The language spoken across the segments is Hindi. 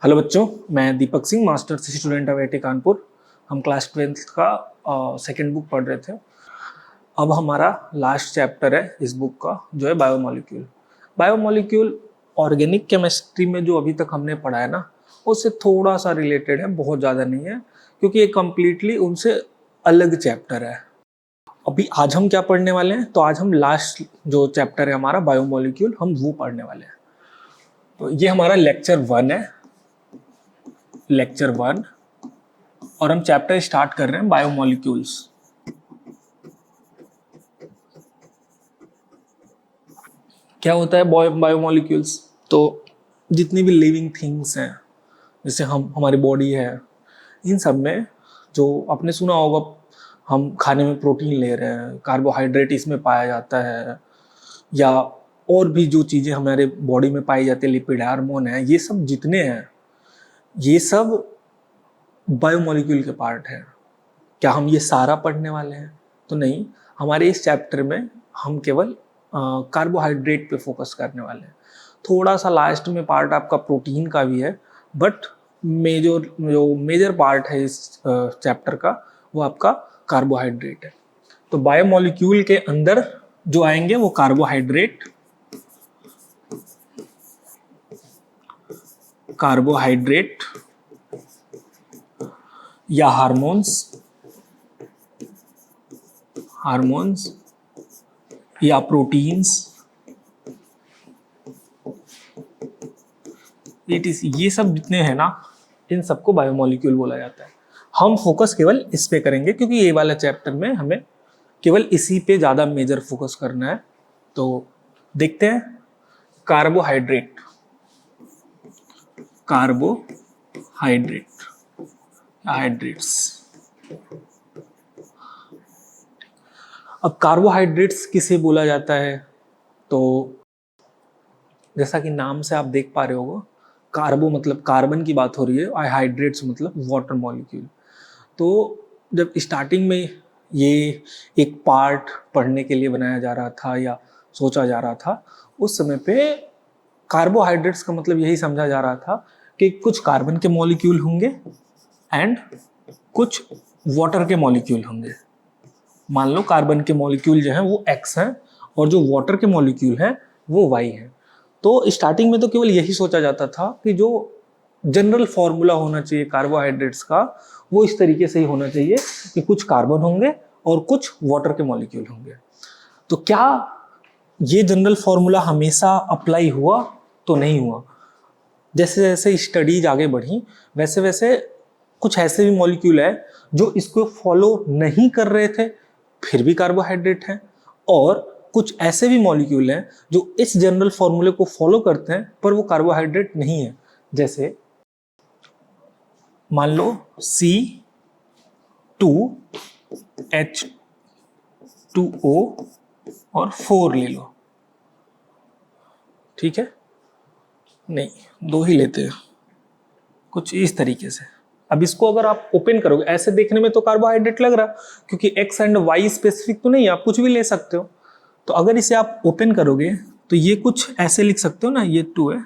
हेलो बच्चों, मैं दीपक सिंह, मास्टर सी स्टूडेंट IIT कानपुर। हम क्लास 12th का सेकेंड बुक पढ़ रहे थे। अब हमारा लास्ट चैप्टर है इस बुक का, जो है बायोमोलिक्यूल। बायोमोलिक्यूल ऑर्गेनिक केमिस्ट्री में जो अभी तक हमने पढ़ा है ना, उससे थोड़ा सा रिलेटेड है, बहुत ज़्यादा नहीं है, क्योंकि ये कम्प्लीटली उनसे अलग चैप्टर है। अभी आज हम क्या पढ़ने वाले हैं, तो आज हम लास्ट जो चैप्टर है हमारा बायोमोलिक्यूल, हम वो पढ़ने वाले हैं। तो ये हमारा लेक्चर 1 है, लेक्चर 1, और हम चैप्टर स्टार्ट कर रहे हैं बायोमोलिक्यूल्स। क्या होता है बायोमोलिक्यूल्स? तो जितनी भी लिविंग थिंग्स हैं, जैसे हमारी बॉडी है, इन सब में जो आपने सुना होगा, हम खाने में प्रोटीन ले रहे हैं, कार्बोहाइड्रेट इसमें पाया जाता है, या और भी जो चीज़ें हमारे बॉडी में पाई जाती है, लिपिड, हार्मोन है, ये सब जितने हैं, ये सब बायोमोलिक्यूल के पार्ट है। क्या हम ये सारा पढ़ने वाले हैं? तो नहीं, हमारे इस चैप्टर में हम केवल कार्बोहाइड्रेट पे फोकस करने वाले हैं। थोड़ा सा लास्ट में पार्ट आपका प्रोटीन का भी है, बट मेजर पार्ट है इस चैप्टर का, वो आपका कार्बोहाइड्रेट है। तो बायोमोलिक्यूल के अंदर जो आएंगे वो कार्बोहाइड्रेट या हार्मोन्स या प्रोटीन्स, ये सब जितने हैं ना, इन सबको बायोमोलिक्यूल बोला जाता है। हम फोकस केवल इस पे करेंगे, क्योंकि ये वाला चैप्टर में हमें केवल इसी पे ज़्यादा मेजर फोकस करना है। तो देखते हैं, हाइड्रेट्स। अब कार्बोहाइड्रेट्स किसे बोला जाता है? तो जैसा कि नाम से आप देख पा रहे हो, कार्बो मतलब कार्बन की बात हो रही है, हाइड्रेट्स मतलब वाटर मॉलिक्यूल। तो जब स्टार्टिंग में ये एक पार्ट पढ़ने के लिए बनाया जा रहा था या सोचा जा रहा था, उस समय पे कार्बोहाइड्रेट्स का मतलब यही समझा जा रहा था कि कुछ कार्बन के मॉलिक्यूल होंगे एंड कुछ वाटर के मॉलिक्यूल होंगे। मान लो कार्बन के मॉलिक्यूल जो हैं वो X हैं, और जो वाटर के मॉलिक्यूल हैं वो Y हैं। तो स्टार्टिंग में तो केवल यही सोचा जाता था कि जो जनरल फॉर्मूला होना चाहिए कार्बोहाइड्रेट्स का, वो इस तरीके से ही होना चाहिए कि कुछ कार्बन होंगे और कुछ वाटर के मॉलिक्यूल होंगे। तो क्या ये जनरल फॉर्मूला हमेशा अप्लाई हुआ? तो नहीं हुआ। जैसे जैसे स्टडीज आगे बढ़ी, वैसे वैसे कुछ ऐसे भी मॉलिक्यूल है जो इसको फॉलो नहीं कर रहे थे, फिर भी कार्बोहाइड्रेट हैं, और कुछ ऐसे भी मॉलिक्यूल हैं जो इस जनरल फॉर्मूले को फॉलो करते हैं पर वो कार्बोहाइड्रेट नहीं है। जैसे मान लो C2H2O और 4 ले लो, ठीक है? नहीं, 2 ही लेते हैं, कुछ इस तरीके से। अब इसको अगर आप ओपन करोगे, ऐसे देखने में तो कार्बोहाइड्रेट लग रहा, क्योंकि X एंड Y स्पेसिफिक तो नहीं, आप कुछ भी ले सकते हो। तो अगर इसे आप ओपन करोगे तो ये कुछ ऐसे लिख सकते हो ना, ये 2 है,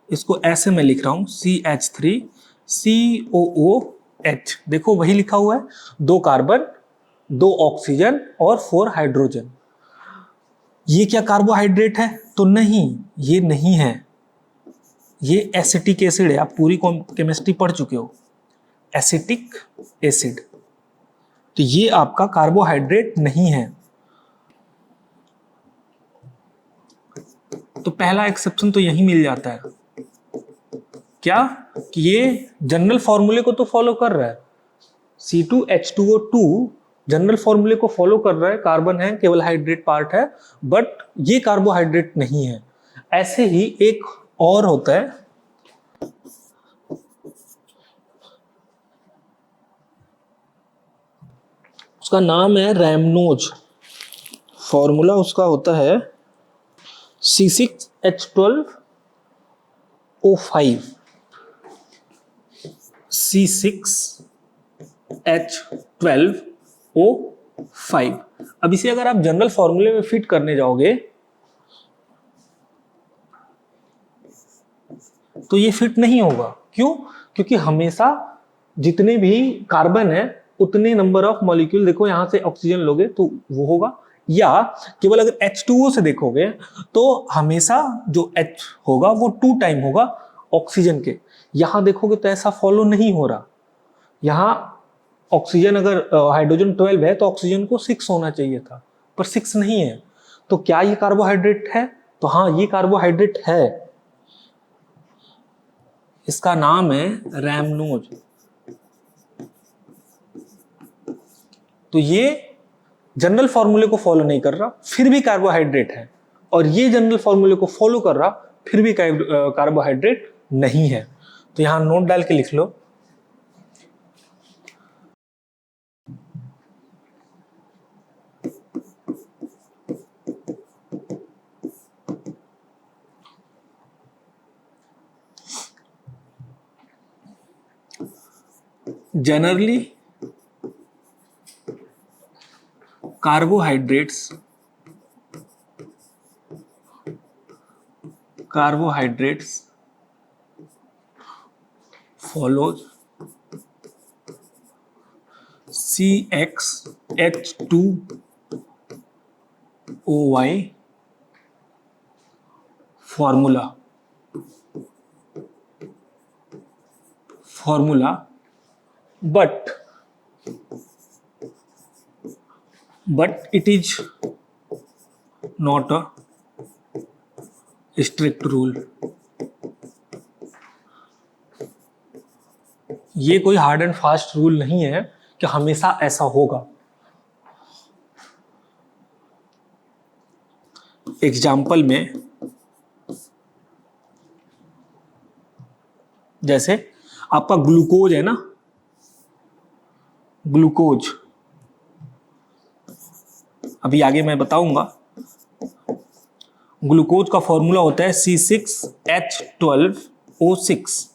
इसको ऐसे मैं लिख रहा हूँ CH3COOH। देखो वही लिखा हुआ है, 2 कार्बन, 2 ऑक्सीजन और 4 हाइड्रोजन। ये क्या कार्बोहाइड्रेट है? तो नहीं, ये नहीं है, ये एसिटिक एसिड है। आप पूरी केमिस्ट्री पढ़ चुके हो, एसिटिक एसिड। तो ये आपका कार्बोहाइड्रेट नहीं है। तो पहला एक्सेप्शन तो यही मिल जाता है, क्या कि ये जनरल फॉर्मूले को तो फॉलो कर रहा है, C2H2O2 जनरल फॉर्मूले को फॉलो कर रहा है, कार्बन है, केवल हाइड्रेट पार्ट है, बट ये कार्बोहाइड्रेट नहीं है। ऐसे ही एक और होता है, उसका नाम है रैमनोज। फॉर्मूला उसका होता है C6H12O5। C6H12O5। अब इसे अगर आप जनरल फॉर्मूले में फिट करने जाओगे तो ये फिट नहीं होगा। क्यों? क्योंकि हमेशा जितने भी कार्बन है उतने नंबर ऑफ मॉलिक्यूल, देखो यहां से ऑक्सीजन लोगे तो वो होगा, या केवल अगर H2O से देखोगे तो हमेशा जो H होगा वो 2 टाइम होगा ऑक्सीजन के। यहां देखोगे तो ऐसा फॉलो नहीं हो रहा। यहां ऑक्सीजन अगर हाइड्रोजन 12 है तो ऑक्सीजन को 6 होना चाहिए था, पर 6 नहीं है। तो क्या ये कार्बोहाइड्रेट है? तो हाँ, ये कार्बोहाइड्रेट है। इसका नाम है रैमनोज। तो ये जनरल फॉर्मूले को फॉलो नहीं कर रहा, फिर भी कार्बोहाइड्रेट है, और ये जनरल फॉर्मूले को फॉलो कर रहा, फिर भी कार्बोहाइड्रेट नहीं है। तो यहां नोट डाल के लिख लो, generally carbohydrates follows CxH2OY formula, but it is not a strict rule। ये कोई हार्ड एंड फास्ट रूल नहीं है कि हमेशा ऐसा होगा। एग्जाम्पल में जैसे आपका ग्लूकोज है ना, ग्लूकोज अभी आगे मैं बताऊंगा। ग्लूकोज का फॉर्मूला होता है C6H12O6।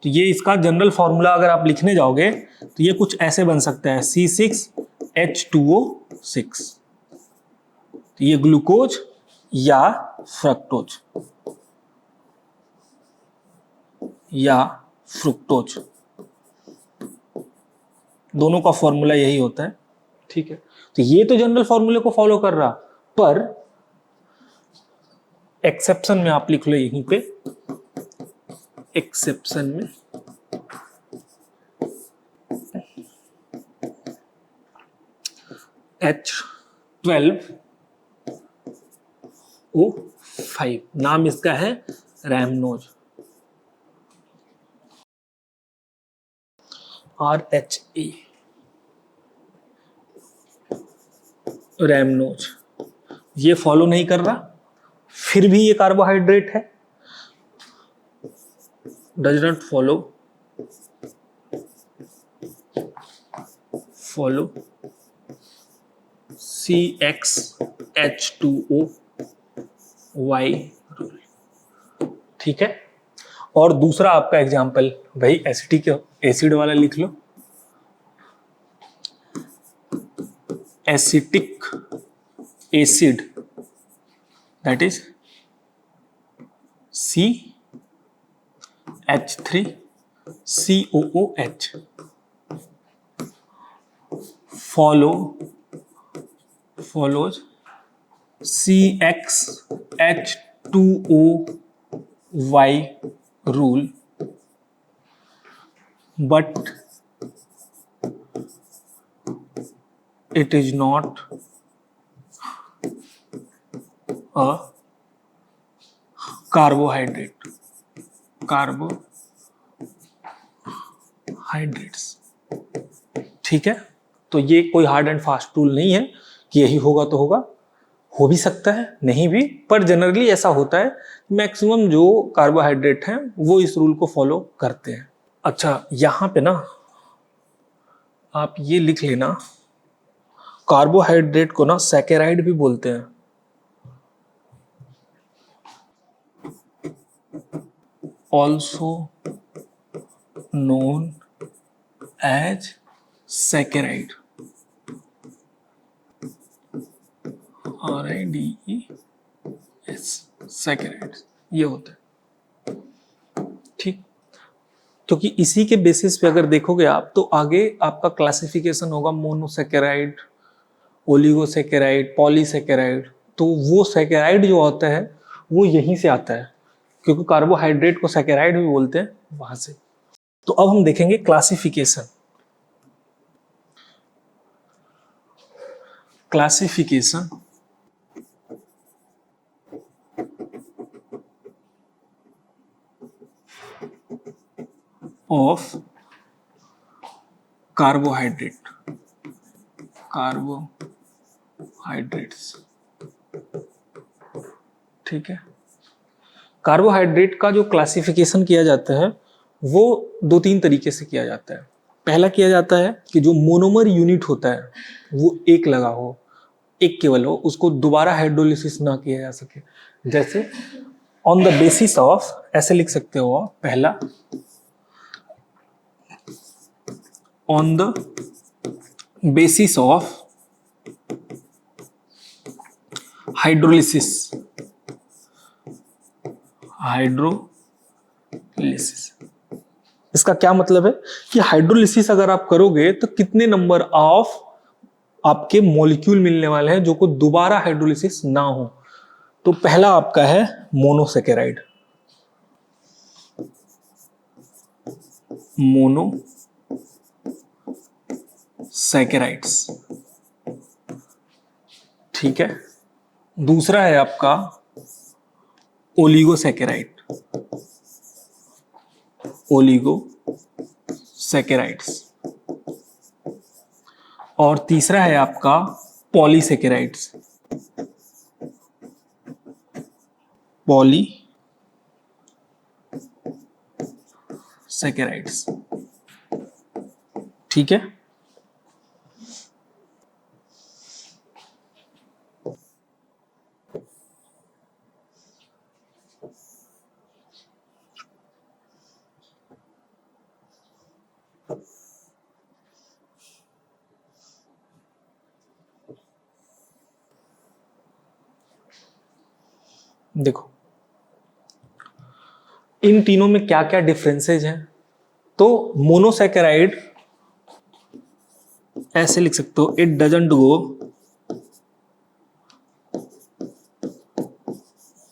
तो ये इसका जनरल फॉर्मूला अगर आप लिखने जाओगे तो ये कुछ ऐसे बन सकता है C6H2O6। तो ये ग्लूकोज या फ्रक्टोज दोनों का फॉर्मूला यही होता है, ठीक है। तो ये तो जनरल फॉर्मूले को फॉलो कर रहा, पर एक्सेप्शन में आप लिख लो यहीं पे, एक्सेप्शन में H12O5, नाम इसका है रैमनोज, RHE, रैमनोज। ये फॉलो नहीं कर रहा, फिर भी ये कार्बोहाइड्रेट है, does not follow CxH2OY rule, ठीक है। और दूसरा आपका एग्जाम्पल भाई एसिड वाला लिख लो, acetic acid, that is CH3COOH, follows CxH2OY rule, but it is not a carbohydrates, ठीक है। तो ये कोई हार्ड एंड फास्ट रूल नहीं है कि यही होगा तो होगा, हो भी सकता है नहीं भी, पर जनरली ऐसा होता है, मैक्सिमम जो कार्बोहाइड्रेट हैं वो इस रूल को फॉलो करते हैं। अच्छा, यहां पे ना आप ये लिख लेना, कार्बोहाइड्रेट को ना सैकेराइड भी बोलते हैं, also known as saccharide, RIDES, saccharide ये होता है, ठीक। क्योंकि इसी के बेसिस पे अगर देखोगे आप तो आगे आपका क्लासिफिकेशन होगा मोनोसेकेराइड, ओलिगोसेकेराइड, पॉलीसेकेराइड। तो वो सेकेराइड जो होता है वो यहीं से आता है, क्योंकि कार्बोहाइड्रेट को सेकेराइड भी बोलते हैं, वहां से। तो अब हम देखेंगे क्लासिफिकेशन। Classification of carbohydrates. ठीक है। कार्बोहाइड्रेट का जो क्लासिफिकेशन किया जाता है वो 2-3 तरीके से किया जाता है। पहला किया जाता है कि जो मोनोमर यूनिट होता है वो एक लगा हो, एक केवल हो, उसको दोबारा हाइड्रोलिसिस ना किया जा सके। जैसे ऑन द बेसिस ऑफ, ऐसे लिख सकते हो आप, पहला on the basis of hydrolysis. इसका क्या मतलब है कि हाइड्रोलिसिस अगर आप करोगे तो कितने नंबर ऑफ आपके मॉलिक्यूल मिलने वाले हैं जो को दोबारा हाइड्रोलिसिस ना हो। तो पहला आपका है मोनोसेकेराइड, मोनोसेकेराइड्स। ठीक है। दूसरा है आपका ओलिगोसेकेराइड, ओलिगोसेकेराइड्स। और तीसरा है आपका पॉलीसेकेराइड्स, पॉलीसेकेराइड्स। ठीक है। देखो इन तीनों में क्या क्या डिफरेंसेज हैं। तो मोनोसेकेराइड ऐसे लिख सकते हो, it doesn't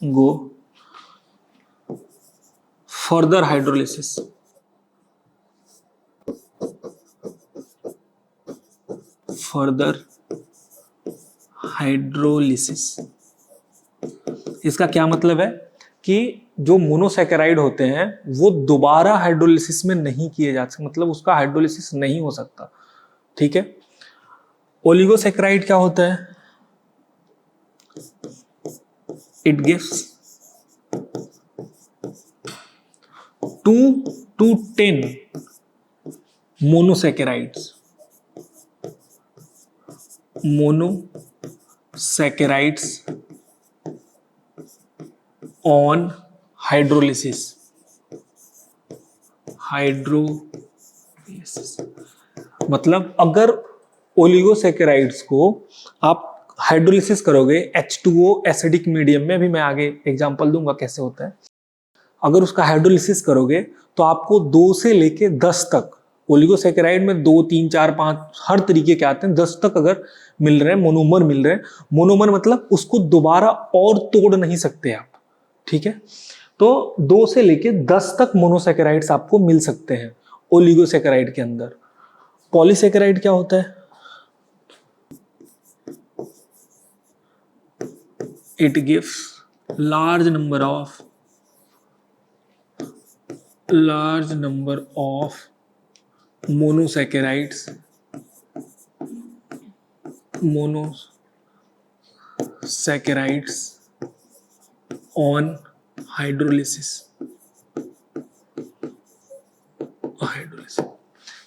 go further hydrolysis. इसका क्या मतलब है कि जो मोनोसेकेराइड होते हैं वो दोबारा हाइड्रोलिसिस में नहीं किए जा सकते, मतलब उसका हाइड्रोलिसिस नहीं हो सकता। ठीक है। ओलिगोसेकेराइड क्या होता है? It gives 2 to 10 monosaccharides on hydrolysis. मतलब अगर ओलिगोसेकेराइड्स को आप हाइड्रोलिसिस करोगे H2O एसिडिक मीडियम में, अभी मैं आगे एग्जांपल दूंगा कैसे होता है। अगर उसका हाइड्रोलिसिस करोगे तो आपको 2 से लेके 10 तक, ओलिगोसेकेराइड में 2, 3, 4, 5 हर तरीके के आते हैं, 10 तक अगर मिल रहे हैं, मोनोमर मिल रहे हैं। मोनोमर मतलब उसको दोबारा और तोड़ नहीं सकते आप। ठीक है। तो 2 से लेके 10 तक मोनोसेकेराइड्स आपको मिल सकते हैं ओलिगोसेकेराइड के अंदर। पॉलीसेकेराइड क्या होता है? It gives large number of monosaccharides on hydrolysis।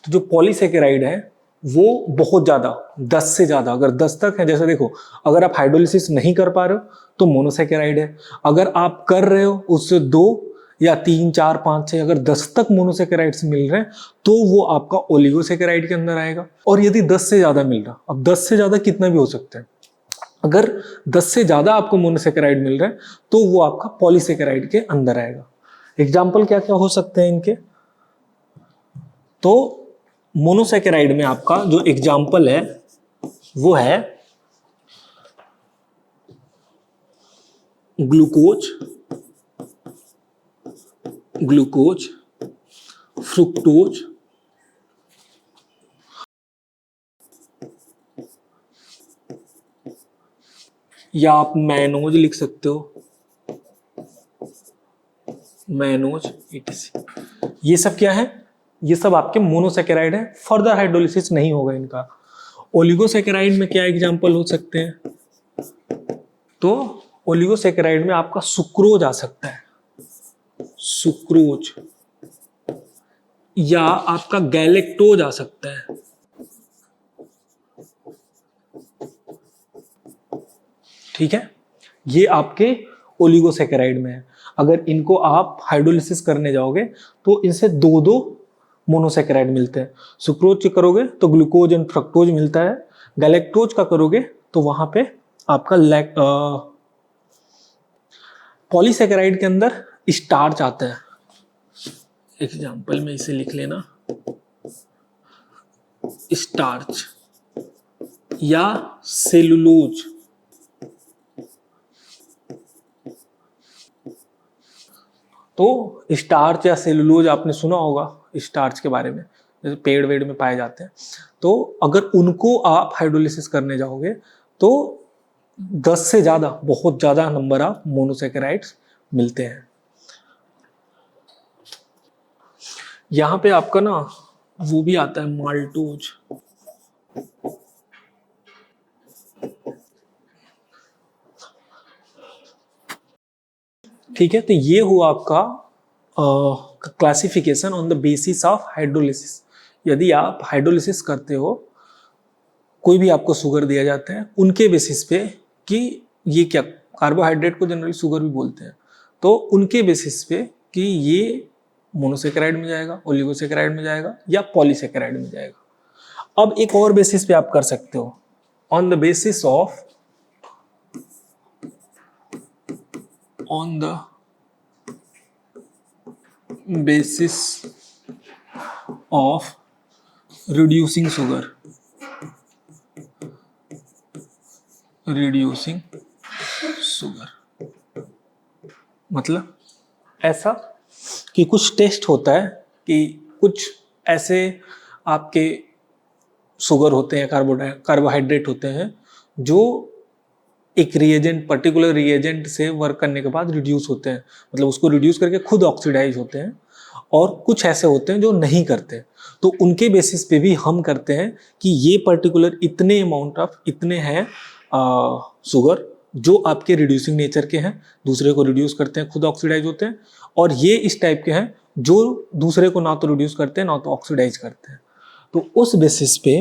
तो जो पॉलीसेकेराइड है वो बहुत ज्यादा, 10 से ज्यादा, अगर 10 तक है, जैसे देखो अगर आप हाइड्रोलिसिस नहीं कर पा रहे हो तो मोनोसेकेराइड है, अगर आप कर रहे हो उससे 2 या 3, 4, 5, 6, अगर 10 तक मोनोसेकेराइड्स मिल रहे हैं तो वो आपका ओलिगोसेकेराइड के अंदर आएगा। और यदि 10 से ज्यादा मिल रहा, अब 10 से ज्यादा कितना भी हो सकता है, अगर 10 से ज्यादा आपको मोनोसेकेराइड मिल रहा है तो वो आपका पॉलीसेकेराइड के अंदर आएगा। एग्जाम्पल क्या क्या हो सकते हैं इनके? तो मोनोसेकेराइड में आपका जो एग्जाम्पल है वो है ग्लूकोज, फ्रुक्टोज, या आप मैनोज लिख सकते हो, मैनोज etc। ये सब क्या है? ये सब आपके मोनोसेकेराइड है, फर्दर हाइड्रोलिसिस नहीं होगा इनका। ओलिगोसेकेराइड में क्या एग्जांपल हो सकते हैं? तो ओलिगोसेकेराइड में आपका सुक्रोज आ सकता है, सुक्रोज, या आपका गैलेक्टोज आ सकता है। ठीक है, ये आपके ओलिगोसेकेराइड में है। अगर इनको आप हाइड्रोलिसिस करने जाओगे तो इनसे दो दो मोनोसेकेराइड मिलते हैं। सुक्रोज का करोगे तो ग्लूकोज एंड फ्रक्टोज मिलता है, गैलेक्टोज का करोगे तो वहां पे आपका पॉलीसेकेराइड के अंदर स्टार्च आता है। एग्जाम्पल में इसे लिख लेना, स्टार्च या सेलुलोज। तो स्टार्च या सेलुलोज आपने सुना होगा स्टार्च के बारे में, जैसे पेड़ वेड़ में पाए जाते हैं। तो अगर उनको आप हाइड्रोलिसिस करने जाओगे तो 10 से ज्यादा, बहुत ज्यादा नंबर ऑफ मोनोसेकेराइड्स मिलते हैं। यहां पे आपका ना वो भी आता है माल्टोज। ठीक है, तो ये हुआ आपका classification on the basis of hydrolysis. यदि आप हाइड्रोलिसिस करते हो, कोई भी आपको शुगर दिया जाता है उनके बेसिस पे कि ये क्या, कार्बोहाइड्रेट को जनरली शुगर भी बोलते हैं, तो उनके बेसिस पे कि ये मोनोसेकेराइड में जाएगा, ओलिगोसेकेराइड में जाएगा या पॉलीसेकेराइड में जाएगा। अब एक और बेसिस पे आप कर सकते हो, on the basis of reducing sugar, मतलब ऐसा कि कुछ टेस्ट होता है कि कुछ ऐसे आपके शुगर होते हैं, कार्बोहाइड्रेट होते हैं जो एक रिएजेंट, पर्टिकुलर रिएजेंट से वर्क करने के बाद रिड्यूस होते हैं, मतलब उसको रिड्यूस करके खुद ऑक्सीडाइज होते हैं, और कुछ ऐसे होते हैं जो नहीं करते। तो उनके बेसिस पे भी हम करते हैं कि ये पर्टिकुलर इतने अमाउंट ऑफ इतने हैं शुगर जो आपके रिड्यूसिंग नेचर के हैं, दूसरे को रिड्यूस करते हैं, खुद ऑक्सीडाइज होते हैं, और ये इस टाइप के हैं जो दूसरे को ना तो रिड्यूस करते हैं ना तो ऑक्सीडाइज करते हैं। तो उस बेसिस पे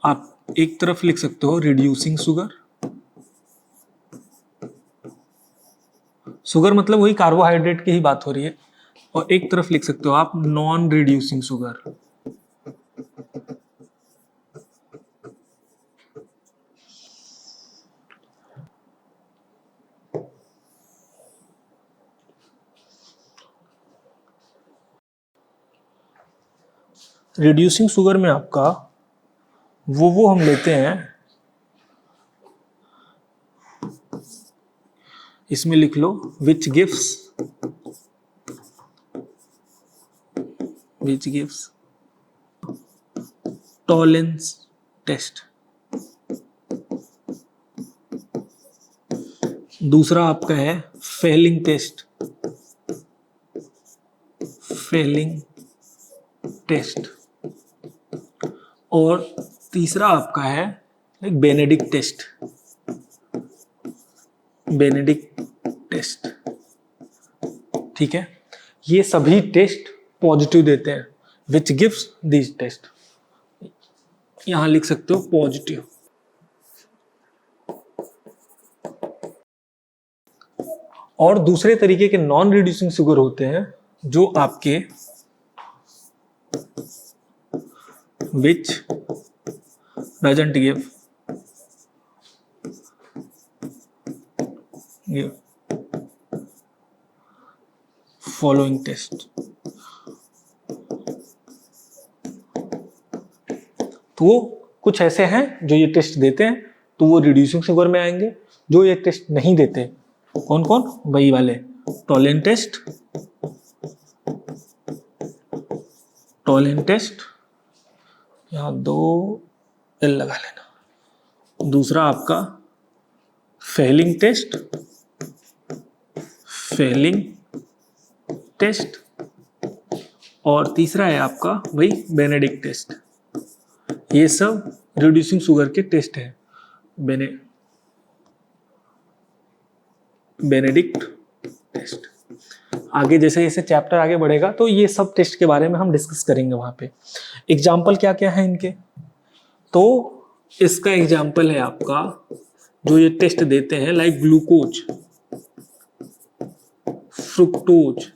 आप एक तरफ लिख सकते हो रिड्यूसिंग शुगर, शुगर मतलब वही कार्बोहाइड्रेट की ही बात हो रही है, और एक तरफ लिख सकते हो आप non reducing sugar. Reducing sugar में आपका वो हम लेते हैं, इसमें लिख लो विच गिव्स टॉलेंस टेस्ट। दूसरा आपका है फेलिंग टेस्ट, और तीसरा आपका है बेनेडिक्ट टेस्ट। ठीक है, ये सभी टेस्ट पॉजिटिव देते हैं, विच गिव्स दिस टेस्ट, यहां लिख सकते हो पॉजिटिव। और दूसरे तरीके के नॉन रिड्यूसिंग शुगर होते हैं जो आपके which doesn't give following test. तो वो कुछ ऐसे हैं जो ये टेस्ट देते हैं तो वो रिड्यूसिंग शुगर में आएंगे, जो ये टेस्ट नहीं देते कौन कौन, वही वाले टॉलेंट टेस्ट, टॉलेंट टेस्ट, यहाँ 2 एल लगा लेना, दूसरा आपका फेलिंग टेस्ट, फेलिंग टेस्ट, और तीसरा है आपका वही बेनेडिक्ट टेस्ट। ये सब रिड्यूसिंग शुगर के टेस्ट है। Benedict test. आगे जैसे जैसे चैप्टर आगे बढ़ेगा तो ये सब टेस्ट के बारे में हम डिस्कस करेंगे वहां पे। एग्जाम्पल क्या क्या है इनके, तो इसका एग्जाम्पल है आपका जो ये टेस्ट देते हैं लाइक ग्लूकोज, फ्रुक्टोज,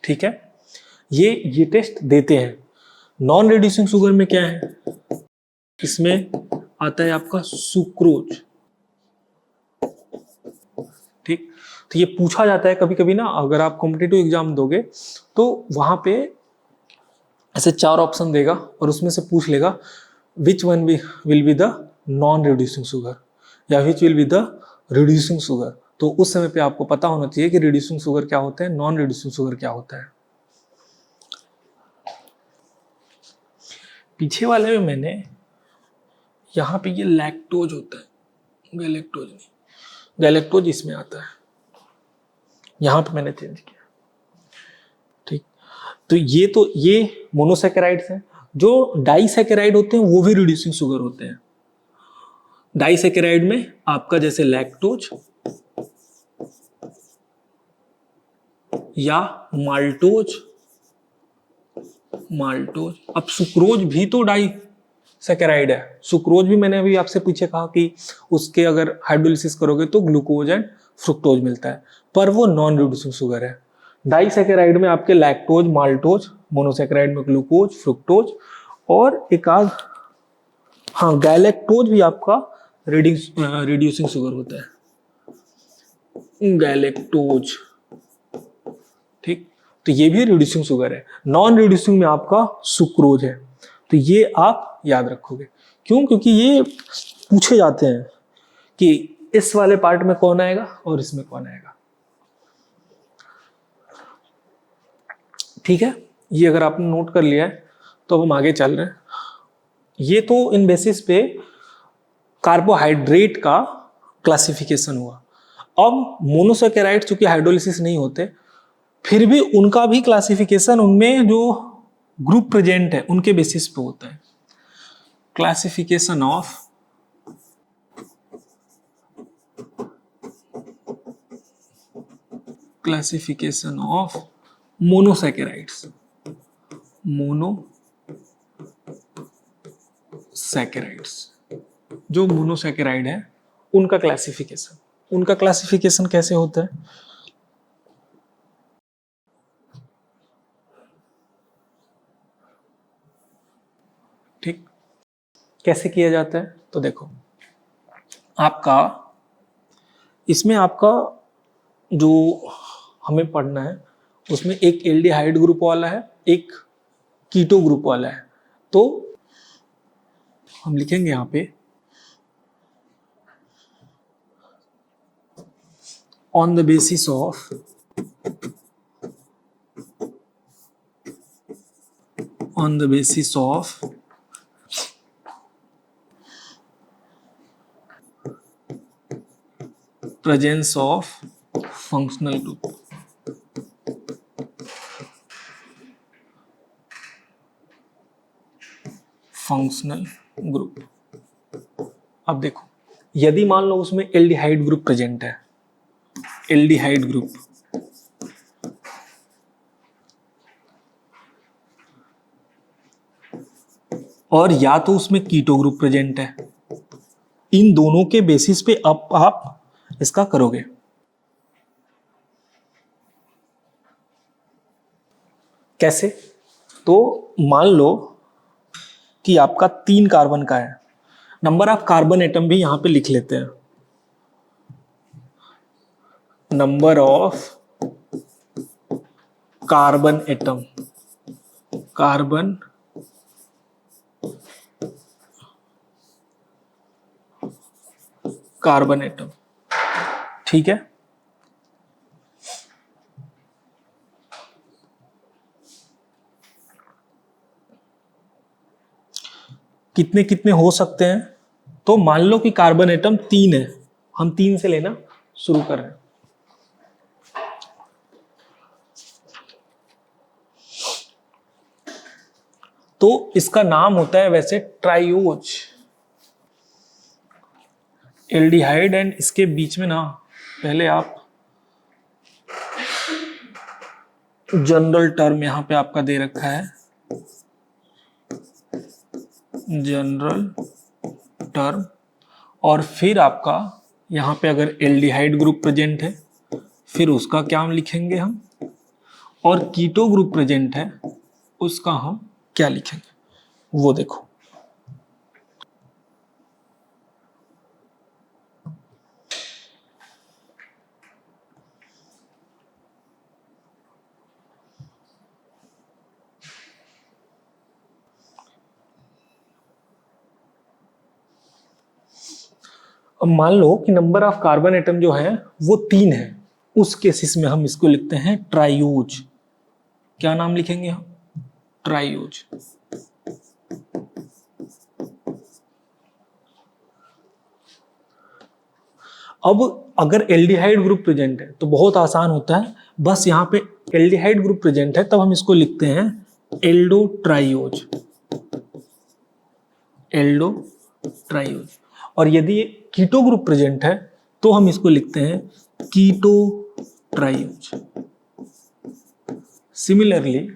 ठीक है, ये टेस्ट देते हैं। नॉन रिड्यूसिंग शुगर में क्या है, इसमें आता है आपका सुक्रोज, ठीक। तो ये पूछा जाता है कभी कभी ना, अगर आप कॉम्पिटिटिव एग्जाम दोगे तो वहां पे ऐसे 4 ऑप्शन देगा और उसमें से पूछ लेगा which one will be the non reducing sugar या which will be the reducing sugar. तो उस समय पे आपको पता होना चाहिए कि रिड्यूसिंग शुगर क्या होता है, नॉन रिड्यूसिंग शुगर क्या होता है। पीछे वाले में मैंने यहाँ पे ये लैक्टोज होता है, गैलेक्टोज नहीं, गैलेक्टोज इसमें आता है, यहाँ पे मैंने चेंज किया, ठीक। तो ये मोनोसैकेराइड्स हैं। जो डाइसैकेराइड होते हैं वो भी रिड्यूसिंग शुगर होते हैं। डाइसैकेराइड में आपका जैसे लैक्टोज या माल्टोज, अब सुक्रोज भी तो डाइसैकेराइड है। सुक्रोज भी मैंने अभी आपसे पीछे कहा कि उसके अगर हाइड्रोलिसिस करोगे तो ग्लूकोज एंड फ्रुक्टोज मिलता है, पर वो नॉन रिड्यूसिंग शुगर है। डाइसैकेराइड में आपके लैक्टोज, माल्टोज, मोनोसैकेराइड में ग्लूकोज, फ्रुक्टोज और एक आध, हाँ गैलेक्टोज भी आपका रिड्यूसिंग शुगर होता है, गैलेक्टोज, ठीक। तो ये भी रिड्यूसिंग शुगर है। नॉन रिड्यूसिंग में आपका सुक्रोज है। तो ये आप याद रखोगे, क्यों, क्योंकि ये पूछे जाते हैं कि इस वाले पार्ट में कौन आएगा और इसमें कौन आएगा, ठीक है। ये अगर आपने नोट कर लिया है तो हम आगे चल रहे हैं। ये तो इन बेसिस पे कार्बोहाइड्रेट का क्लासिफिकेशन हुआ। अब मोनोसैकेराइड चूंकि हाइड्रोलिसिस नहीं होते, फिर भी उनका भी क्लासिफिकेशन उनमें जो ग्रुप प्रेजेंट है उनके बेसिस पे होता है। क्लासिफिकेशन ऑफ मोनोसैकेराइड्स, जो मोनोसैकेराइड है उनका क्लासिफिकेशन कैसे होता है, ठीक, कैसे किया जाता है। तो देखो आपका इसमें आपका जो हमें पढ़ना है उसमें एक एल्डिहाइड ग्रुप वाला है, एक कीटो ग्रुप वाला है। तो हम लिखेंगे यहां पे on the basis of presence of functional group। अब देखो यदि मान लो उसमें एल्डिहाइड ग्रुप प्रेजेंट है, एल्डिहाइड ग्रुप, और या तो उसमें कीटो ग्रुप प्रेजेंट है, इन दोनों के बेसिस पे आप इसका करोगे। कैसे, तो मान लो कि आपका 3 कार्बन का है, नंबर ऑफ कार्बन एटम भी यहां पे लिख लेते हैं। Number of carbon atom, carbon carbon atom, ठीक है। कितने कितने हो सकते हैं? तो मान लो कि कार्बन एटम 3 है, हम 3 से लेना शुरू कर रहे हैं। तो इसका नाम होता है वैसे ट्राइओज एल्डिहाइड, एंड इसके बीच में ना पहले आप जनरल टर्म यहां पे आपका दे रखा है, जनरल टर्म, और फिर आपका यहां पे अगर एल्डिहाइड ग्रुप प्रेजेंट है फिर उसका क्या हम लिखेंगे हम, और कीटो ग्रुप प्रेजेंट है उसका हम क्या लिखेंगे वो देखो। अब मान लो कि नंबर ऑफ कार्बन एटम जो है वो 3 है, उस केसिस में हम इसको लिखते हैं ट्राइयूज। क्या नाम लिखेंगे हम? ट्राइयूज। अब अगर एल्डिहाइड ग्रुप प्रेजेंट है तो बहुत आसान होता है, बस यहाँ पे एल्डिहाइड ग्रुप प्रेजेंट है तब हम इसको लिखते हैं एल्डो ट्राइयोज, एल्डो ट्राइयोज। और यदि कीटो ग्रुप प्रेजेंट है तो हम इसको लिखते हैं कीटो ट्राइयोज। सिमिलरली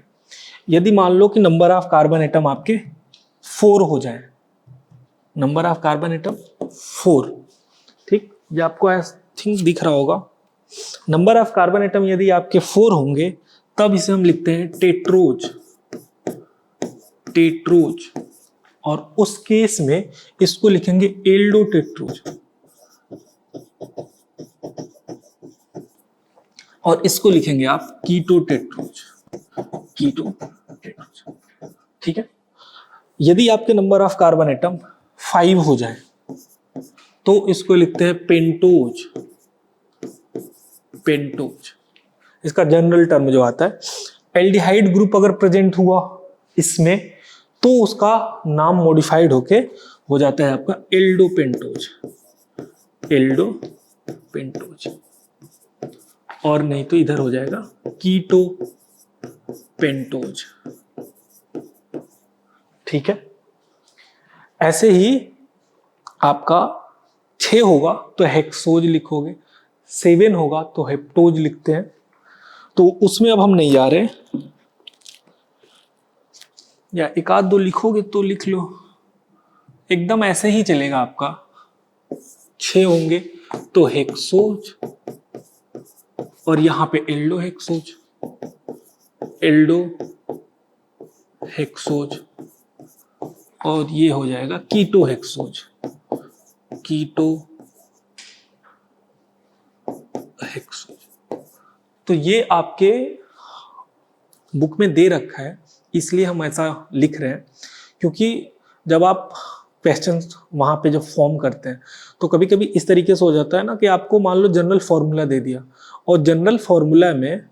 यदि मान लो कि नंबर ऑफ कार्बन एटम आपके 4 हो जाए, नंबर ऑफ कार्बन एटम 4, ठीक, ये आपको आई थिंक दिख रहा होगा। नंबर ऑफ कार्बन एटम यदि आपके 4 होंगे तब इसे हम लिखते हैं टेट्रोज, टेट्रोज। और उस केस में इसको लिखेंगे एल्डो टेट्रोज, और इसको लिखेंगे आप कीटो टेट्रोज, कीटो टेट्रोज, ठीक है। यदि आपके नंबर ऑफ कार्बन एटम 5 हो जाए तो इसको लिखते हैं पेंटोज, पेंटोज। इसका जनरल टर्म जो आता है, एल्डिहाइड ग्रुप अगर प्रेजेंट हुआ इसमें तो उसका नाम मॉडिफाइड होके हो जाता है आपका एल्डो पेंटोज, एल्डो पेंटोज। और नहीं तो इधर हो जाएगा कीटो पेंटोज, ठीक है। ऐसे ही आपका 6 होगा तो हेक्सोज लिखोगे, 7 होगा तो हेप्टोज लिखते हैं। तो उसमें अब हम नहीं जा रहे, या एक आध दो लिखोगे तो लिख लो, एकदम ऐसे ही चलेगा आपका। 6 होंगे तो हेक्सोज, और यहां पे एल्डो हेक्सोज, एल्डो हेक्सोज, और ये हो जाएगा कीटो हेक्सोज, कीटो हेक्सोज। तो ये आपके बुक में दे रखा है, इसलिए हम ऐसा लिख रहे हैं, क्योंकि जब आप क्वेश्चंस वहां पे जब फॉर्म करते हैं तो कभी कभी इस तरीके से हो जाता है ना कि आपको मान लो जनरल फॉर्मूला दे दिया, और जनरल फॉर्मूला में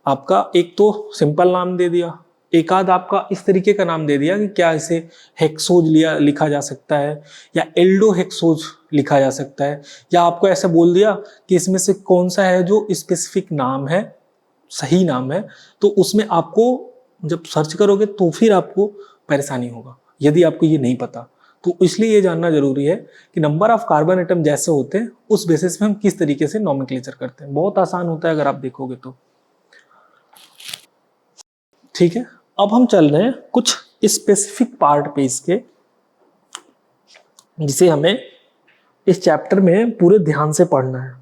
आपका एक तो सिंपल नाम दे दिया, एक आध आपका इस तरीके का नाम दे दिया कि क्या इसे हेक्सोज लिखा जा सकता है या एल्डो हेक्सोज लिखा जा सकता है, या आपको ऐसा बोल दिया कि इसमें से कौन सा है जो स्पेसिफिक नाम है, सही नाम है, तो उसमें आपको जब सर्च करोगे तो फिर आपको परेशानी होगा यदि आपको ये नहीं पता। तो इसलिए ये जानना जरूरी है कि नंबर ऑफ कार्बन एटम जैसे होते हैं उस बेसिस पे हम किस तरीके से नोमेनक्लेचर करते हैं। बहुत आसान होता है अगर आप देखोगे तो, ठीक है। अब हम चल रहे हैं कुछ स्पेसिफिक पार्ट पे इसके, जिसे हमें इस चैप्टर में पूरे ध्यान से पढ़ना है।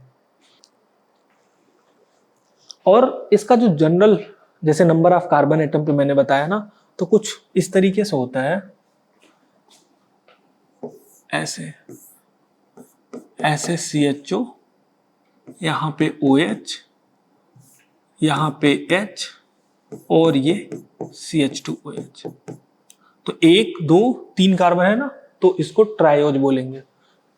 और इसका जो जनरल, जैसे नंबर ऑफ कार्बन एटम पे मैंने बताया ना, तो कुछ इस तरीके से होता है, ऐसे ऐसे CHO यहाँ पे OH, यहाँ पे H और ये CH2OH। तो 1 2 3 कार्बन है ना, तो इसको ट्रायोज बोलेंगे।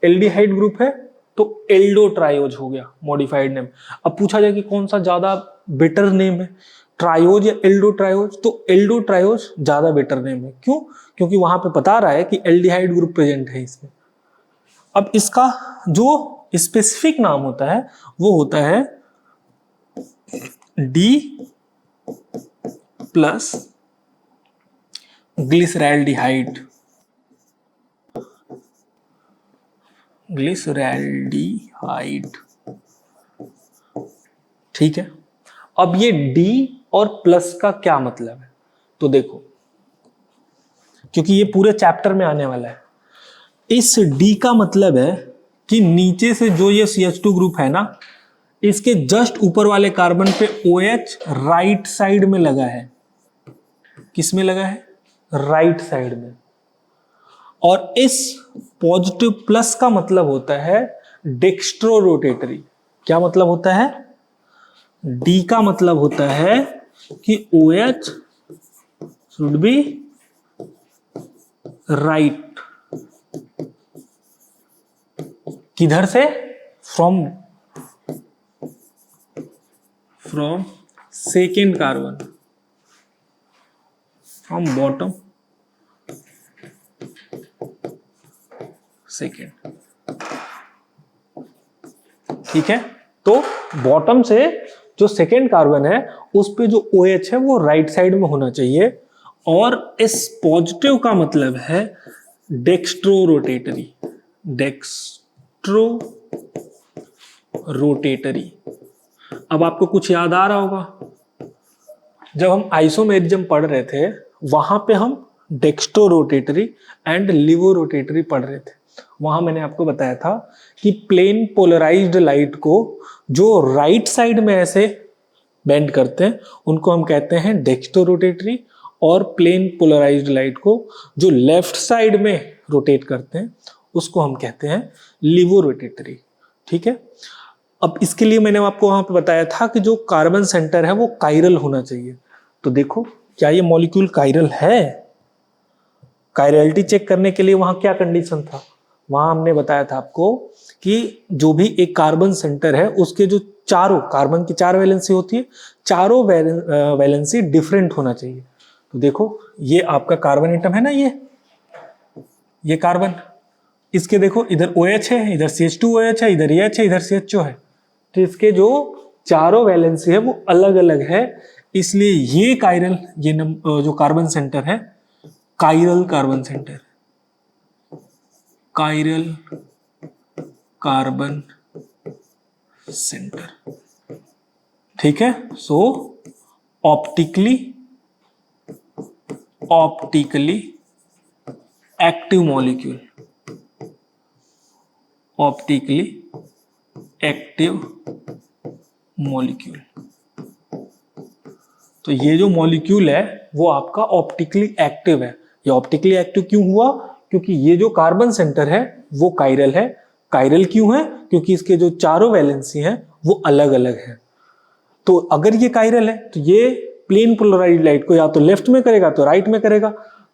एल्डिहाइड ग्रुप है तो एल्डो ट्रायोज हो गया मॉडिफाइड नेम। अब पूछा जाए कि कौन सा ज्यादा बेटर नेम है, ट्रायोज या एल्डो ट्रायोज, तो एल्डो ट्रायोज ज्यादा बेटर नेम है। क्यों? क्योंकि वहां पे बता रहा है कि एल्डिहाइड ग्रुप प्रेजेंट है इसमें। अब इसका जो स्पेसिफिक नाम होता है वो होता है डी प्लस ग्लिसरैल्डिहाइड। ग्लिसरैल्डिहाइड, ठीक है। अब ये डी और प्लस का क्या मतलब है, तो देखो, क्योंकि ये पूरे चैप्टर में आने वाला है। इस डी का मतलब है कि नीचे से जो ये CH2 ग्रुप है ना, इसके जस्ट ऊपर वाले कार्बन पे OH राइट साइड में लगा है। किस में लगा है? राइट साइड में। और इस पॉजिटिव प्लस का मतलब होता है डेक्स्ट्रो रोटेटरी। क्या मतलब होता है? डी का मतलब होता है कि OH शुड बी राइट। किधर से? From second carbon, from bottom second, ठीक है। तो बॉटम से जो सेकेंड कार्बन है उस पे जो OH है वो राइट साइड में होना चाहिए। और इस पॉजिटिव का मतलब है डेक्स्ट्रो रोटेटरी। Dextro rotatory. अब आपको कुछ याद आ रहा होगा, जब हम आइसोमेरिज्म पढ़ रहे थे वहां पे हम dextro rotatory and levo rotatory पढ़ रहे थे। वहां मैंने आपको बताया था कि प्लेन पोलराइज्ड लाइट को जो राइट साइड में ऐसे बेंड करते हैं उनको हम कहते हैं डेक्स्ट्रो रोटेटरी, और प्लेन पोलराइज्ड लाइट को जो लेफ्ट साइड में रोटेट करते हैं उसको हम कहते हैं लिवो रोटेटरी, ठीक है। अब इसके लिए मैंने आपको वहां पे बताया था कि जो कार्बन सेंटर है वो कायरल होना चाहिए। तो देखो, क्या ये मॉलिक्यूल कायरल है? कायरलिटी चेक करने के लिए वहां क्या कंडीशन था? वहां हमने बताया था आपको कि जो भी एक कार्बन सेंटर है उसके जो चारों कार्बन की 4 वैलेंसी होती है, चारों वैलेंसी डिफरेंट होना चाहिए। तो देखो, ये आपका कार्बन एटम है ना, ये कार्बन, इसके देखो इधर OH है, इधर CH2OH है, इधर H है, इधर CHO है। तो इसके जो चारों वैलेंसी है वो अलग अलग है, इसलिए ये कायरल, ये जो कार्बन सेंटर है chiral carbon centre, chiral carbon centre, ठीक है। So optically active molecule, optically active molecule. तो ये जो मॉलिक्यूल है वो आपका ऑप्टिकली एक्टिव है। ये ऑप्टिकली एक्टिव क्यों हुआ? क्योंकि ये जो कार्बन सेंटर है वो कायरल है। कायरल क्यों है? क्योंकि इसके जो चारों वैलेंसी हैं वो अलग अलग है। तो अगर ये कायरल है तो ये प्लेन पोलराइज्ड लाइट को या तो लेफ्ट में करेगा तो राइट में करेगा।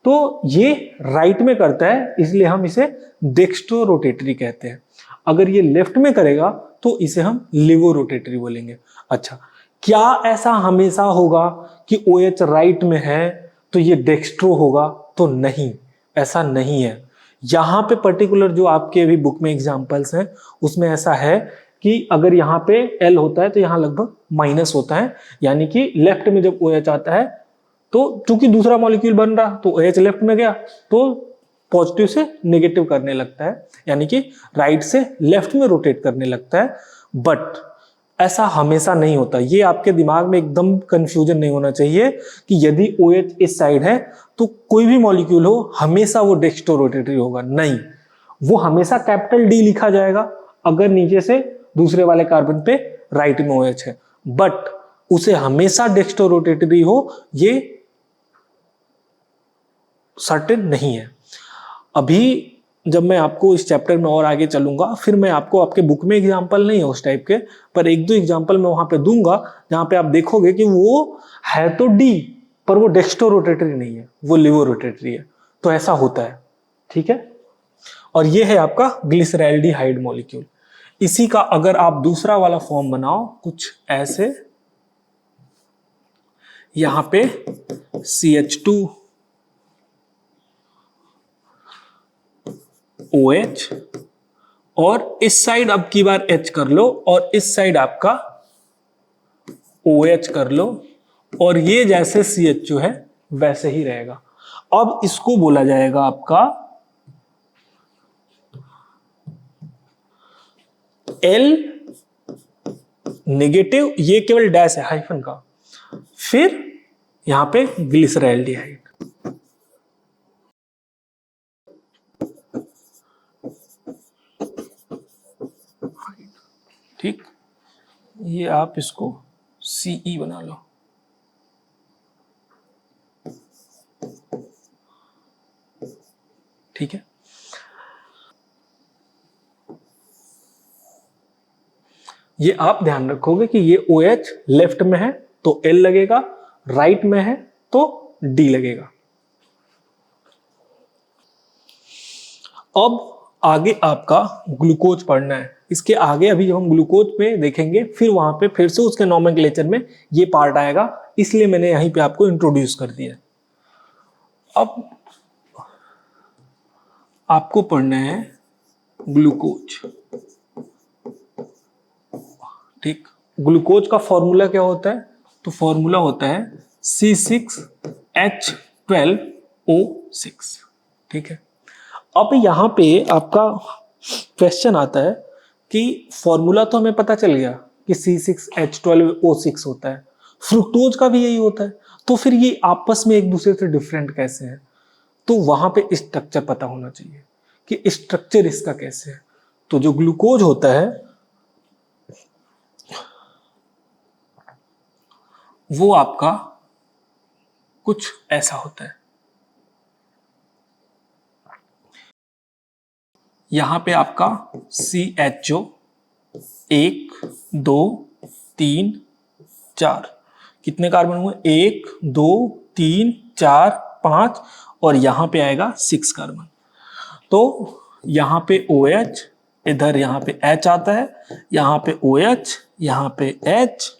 तो ये राइट में करता है, इसलिए हम इसे डेक्स्ट्रो रोटेटरी कहते हैं। अगर ये लेफ्ट में करेगा तो इसे हम लिवो रोटेटरी बोलेंगे। अच्छा, क्या ऐसा हमेशा होगा कि OH राइट में है तो ये डेक्स्ट्रो होगा? तो नहीं, ऐसा नहीं है। यहां पे पर्टिकुलर जो आपके अभी बुक में एग्जांपल्स हैं उसमें ऐसा है कि अगर यहाँ पे L होता है तो यहाँ लगभग माइनस होता है, यानी कि लेफ्ट में जब OH आता है तो चूंकि दूसरा मॉलिक्यूल बन रहा तो OH लेफ्ट में गया तो पॉजिटिव से नेगेटिव करने लगता है, यानी कि राइट से लेफ्ट में रोटेट करने लगता है। बट ऐसा हमेशा नहीं होता। ये आपके दिमाग में एकदम कंफ्यूजन नहीं होना चाहिए कि यदि OH इस साइड है तो कोई भी मॉलिक्यूल हो हमेशा वो डेक्स्ट्रो रोटेटरी होगा। नहीं, वो हमेशा कैपिटल D लिखा जाएगा अगर नीचे से दूसरे वाले कार्बन पे राइट में OH है, बट उसे हमेशा डेक्स्ट्रो रोटेटरी हो ये सर्टेन नहीं है। अभी जब मैं आपको इस चैप्टर में और आगे चलूंगा फिर मैं आपको, आपके बुक में एग्जाम्पल नहीं है उस टाइप के, पर एक दो एग्जाम्पल मैं वहां पे दूंगा जहां पे आप देखोगे कि वो है तो डी पर वो डेक्स्टो रोटेटरी नहीं है, वो लिवो रोटेटरी है। तो ऐसा होता है, ठीक है। और ये है आपका ग्लिसरैल्डिहाइड मॉलिक्यूल। इसी का अगर आप दूसरा वाला फॉर्म बनाओ कुछ ऐसे, यहां पे CH2 OH, और इस साइड अब की बार H कर लो और इस साइड आपका OH कर लो, और ये जैसे CH2 है वैसे ही रहेगा। अब इसको बोला जाएगा आपका L नेगेटिव, ये केवल डैश है हाइफन का, फिर यहां पे ग्लिसरैल्डिहाइड। ठीक, ये आप इसको CE बना लो। ठीक है, ये आप ध्यान रखोगे कि ये OH लेफ्ट में है तो L लगेगा, राइट में है तो D लगेगा। अब आगे आपका ग्लूकोज पढ़ना है। इसके आगे अभी हम ग्लूकोज पे देखेंगे, फिर वहां पे फिर से उसके नोमेनक्लेचर में ये पार्ट आएगा, इसलिए मैंने यहीं पे आपको इंट्रोड्यूस कर दिया। अब आपको पढ़ना है ग्लूकोज। ठीक, ग्लूकोज का फॉर्मूला क्या होता है? तो फॉर्मूला होता है C6H12O6। ठीक है, अब यहां पे आपका क्वेश्चन आता है कि फॉर्मूला तो हमें पता चल गया कि C6H12O6 होता है, फ्रुक्टोज का भी यही होता है, तो फिर ये आपस में एक दूसरे से डिफरेंट कैसे है? तो वहां पे स्ट्रक्चर पता होना चाहिए कि स्ट्रक्चर इसका कैसे है। तो जो ग्लूकोज होता है वो आपका कुछ ऐसा होता है। यहां पे आपका CHO 1 2 3 4, कितने कार्बन हुए? 1 2 3 4 5, और यहां पे आएगा 6 कार्बन। तो यहां पे OH, इधर यहां पे H आता है, यहां पे OH, यहां पे H,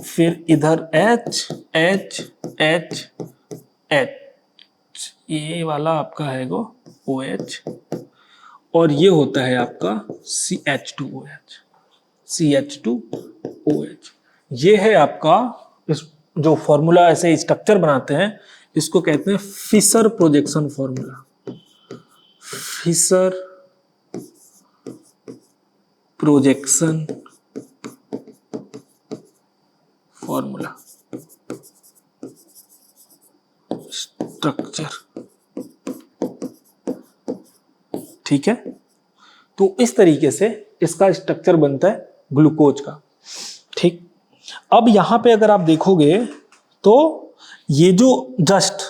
फिर इधर H H H H, ये वाला आपका है वो OH, और ये होता है आपका CH2OH। CH2OH ये है आपका, इस जो फॉर्मूला ऐसे स्ट्रक्चर बनाते हैं इसको कहते हैं Fischer projection formula. Fischer projection formula structure. ठीक है, तो इस तरीके से इसका स्ट्रक्चर बनता है ग्लूकोज का। ठीक, अब यहां पे अगर आप देखोगे तो ये जो जस्ट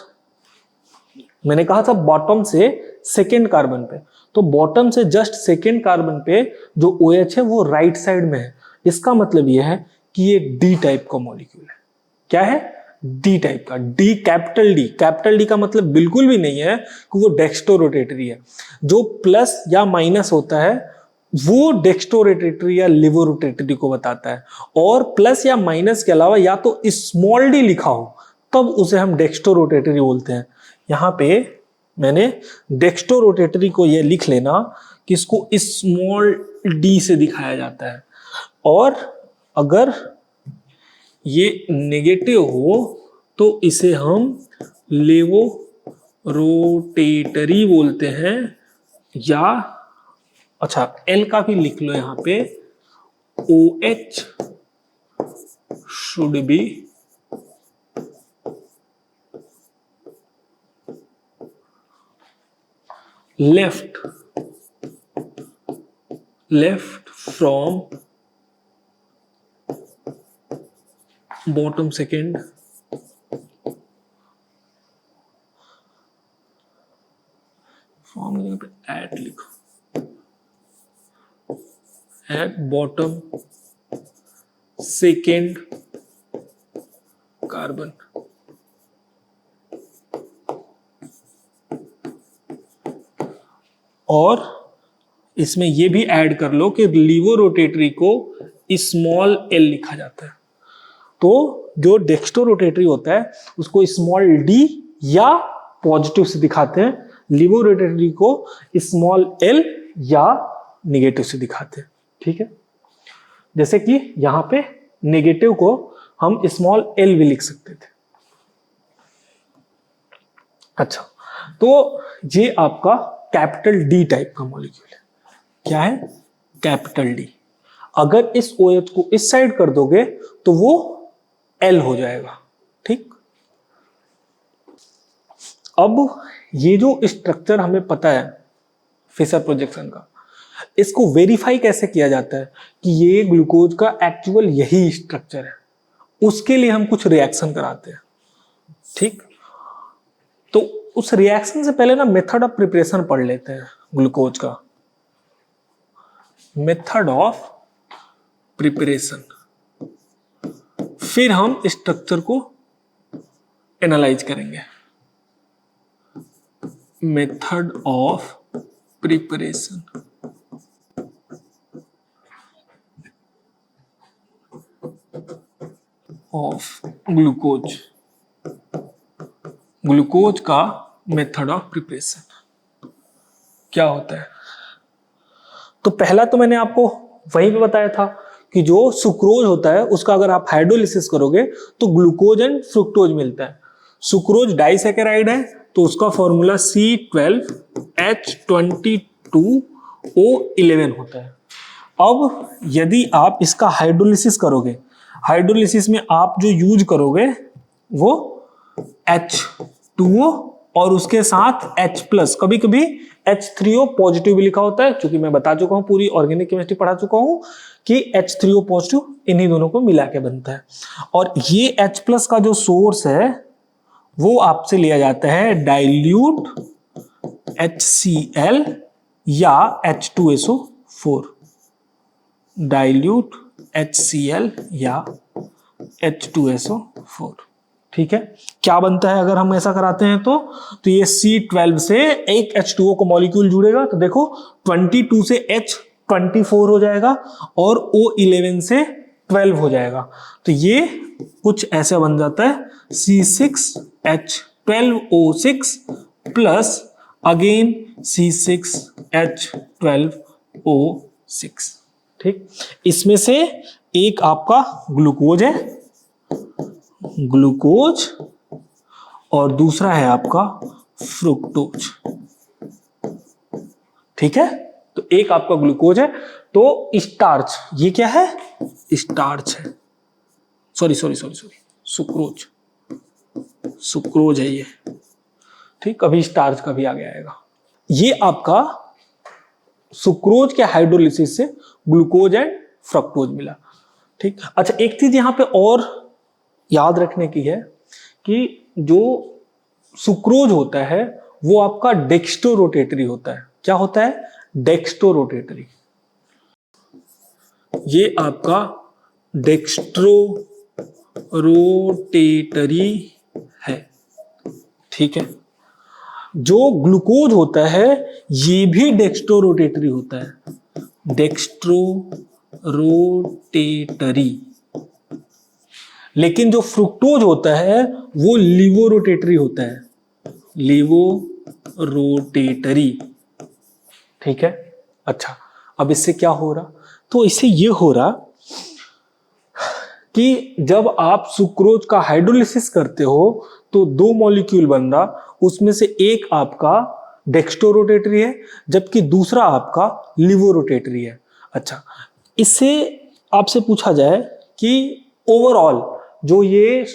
मैंने कहा था बॉटम से सेकेंड कार्बन पे, तो बॉटम से जस्ट सेकेंड कार्बन पे जो OH है वो राइट साइड में है। इसका मतलब यह है कि ये डी टाइप का मॉलिक्यूल है। क्या है? डी टाइप का। D, capital D. Capital D का मतलब बिल्कुल भी नहीं है कि वो डेक्स्टो रोटेटरी है। जो प्लस या माइनस होता है वो डेक्स्टो रोटेटरी या लिवो रोटेटरी को बताता है, और प्लस या माइनस के अलावा या तो स्मॉल डी लिखा हो तब उसे हम डेक्स्टो रोटेटरी बोलते हैं। यहां पे मैंने डेक्स्टो रोटेटरी को ये लिख लेना कि इसको स्मॉल डी से दिखाया जाता है, और अगर ये नेगेटिव हो तो इसे हम लेवो रोटेटरी बोलते हैं। या अच्छा, एल का भी लिख लो यहां पे, OH should be left from bottom second form की जगह पे एट लिखो, एट बॉटम सेकेंड कार्बन। और इसमें ये भी ऐड कर लो कि लीवो रोटेटरी को स्मॉल एल लिखा जाता है। तो जो डेक्स्टो रोटेटरी होता है उसको स्मॉल डी या पॉजिटिव से दिखाते हैं, लीवो रोटेटरी को स्मॉल एल या नेगेटिव से दिखाते हैं। ठीक है, जैसे कि यहां पे नेगेटिव को हम स्मॉल एल भी लिख सकते थे। अच्छा, तो ये आपका कैपिटल डी टाइप का मॉलिक्यूल है। क्या है? Capital D. अगर इस OH को इस साइड कर दोगे तो वो एल हो जाएगा। ठीक, अब ये जो स्ट्रक्चर हमें पता है फिशर प्रोजेक्शन का, इसको वेरीफाई कैसे किया जाता है कि ये ग्लूकोज का एक्चुअल यही स्ट्रक्चर है, उसके लिए हम कुछ रिएक्शन कराते हैं। ठीक, तो उस रिएक्शन से पहले ना मेथड ऑफ प्रिपरेशन पढ़ लेते हैं ग्लूकोज का। मेथड ऑफ प्रिपरेशन, फिर हम स्ट्रक्चर को एनालाइज करेंगे। Method of preparation, of glucose, glucose का मेथड ऑफ प्रिपरेशन क्या होता है? तो पहला तो मैंने आपको वहीं पे बताया था कि जो सुक्रोज होता है उसका अगर आप हाइड्रोलिसिस करोगे तो ग्लूकोज एंड फ्रुक्टोज मिलता है। सुक्रोज डाइसैकेराइड है तो उसका फॉर्मूला C12H22O11 होता है। अब यदि आप इसका हाइड्रोलिसिस करोगे, हाइड्रोलिसिस में आप जो यूज करोगे वो H2O और उसके साथ H+, कभी कभी H3O पॉजिटिव भी लिखा होता है, क्योंकि मैं बता चुका हूं, पूरी ऑर्गेनिक केमिस्ट्री पढ़ा चुका हूं कि H3O पॉजिटिव इन्हीं दोनों को मिला के बनता है। और ये H+ का जो सोर्स है वो आपसे लिया जाता है डाइल्यूट HCl या H2SO4, डाइल्यूट HCl या H2SO4। ठीक है, क्या बनता है अगर हम ऐसा कराते हैं तो ये C12 से एक H2O को मॉलिक्यूल जुड़ेगा, तो देखो 22 से H24 हो जाएगा और O11 से 12 हो जाएगा। तो ये कुछ ऐसा बन जाता है C6H12O6 प्लस अगेन C6H12O6। ठीक, इसमें से एक आपका ग्लूकोज है, ग्लूकोज, और दूसरा है आपका फ्रुक्टोज। ठीक है, तो एक आपका ग्लूकोज है, तो स्टार्च, ये क्या है? स्टार्च है, सॉरी सुक्रोज, सुक्रोज है ये। ठीक, कभी स्टार्च कभी आगे आएगा। ये आपका सुक्रोज के हाइड्रोलिसिस से ग्लूकोज एंड फ्रक्टोज मिला। ठीक, अच्छा, एक चीज यहां पे और याद रखने की है कि जो सुक्रोज होता है वो आपका डेक्स्ट्रो रोटेटरी होता है। क्या होता है? Dextro rotatory. ये आपका डेक्स्ट्रो रोटेटरी है। ठीक है, जो ग्लूकोज होता है ये भी डेक्स्ट्रो रोटेटरी होता है, डेक्स्ट्रो रोटेटरी। लेकिन जो फ्रुक्टोज होता है वो लीवो रोटेटरी होता है, लीवो रोटेटरी। ठीक है, अच्छा, अब इससे क्या हो रहा? तो इससे ये हो रहा कि जब आप सुक्रोज का हाइड्रोलिसिस करते हो तो दो मॉलिक्यूल बन रहा, उसमें से एक आपका डेक्स्ट्रो रोटेटरी है जबकि दूसरा आपका लीवो रोटेटरी है। अच्छा, इससे आपसे पूछा जाए कि ओवरऑल जो ये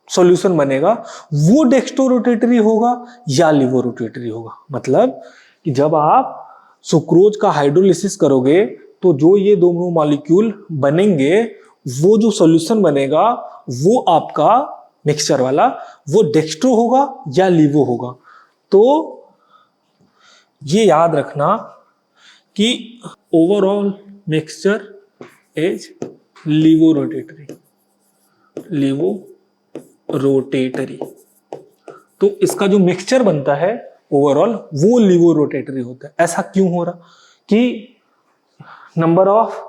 सॉल्यूशन बनेगा वो डेक्स्ट्रो रोटेटरी होगा या लीवो रोटेटरी होगा। मतलब कि जब आप सुक्रोज का हाइड्रोलिसिस करोगे तो जो ये दोनों मॉलिक्यूल बनेंगे, वो जो सॉल्यूशन बनेगा वो आपका मिक्सचर वाला वो डेक्स्ट्रो होगा या लीवो होगा। तो ये याद रखना कि ओवरऑल मिक्सचर इज लीवोरोटेटरी, लीवोरोटेटरी। तो इसका जो मिक्सचर बनता है ओवरऑल वो लीवोरोटेटरी होता है। ऐसा क्यों हो रहा कि नंबर ऑफ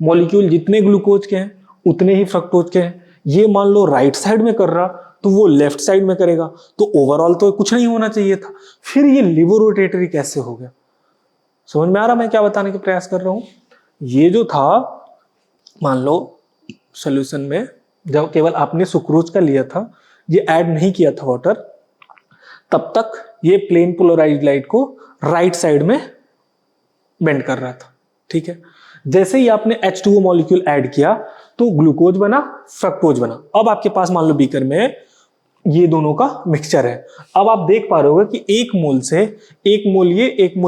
मॉलिक्यूल जितने ग्लूकोज के हैं उतने ही फ्रक्टोज के हैं। ये मान लो राइट साइड में कर रहा तो वो लेफ्ट साइड में करेगा, तो ओवरऑल तो कुछ नहीं होना चाहिए था। फिर ये लीवोरोटेटरी कैसे हो गया? समझ में आ रहा मैं क्या बताने का प्रयास कर रहा हूं? ये जो था, मान लो सॉल्यूशन में जब केवल आपने सुक्रोज का लिया था, ये ऐड नहीं किया था वाटर, तब तक ये प्लेन पोलराइज्ड लाइट को राइट साइड में बेंड कर रहा था। ठीक है, जैसे ही आपने H2O मॉलिक्यूल ऐड किया तो ग्लूकोज बना, फ्रक्टोज बना। अब आपके पास मान लो बीकर में ये दोनों का मिक्सचर है। अब आप देख पा रहे हो कि एक मोल से एक मोल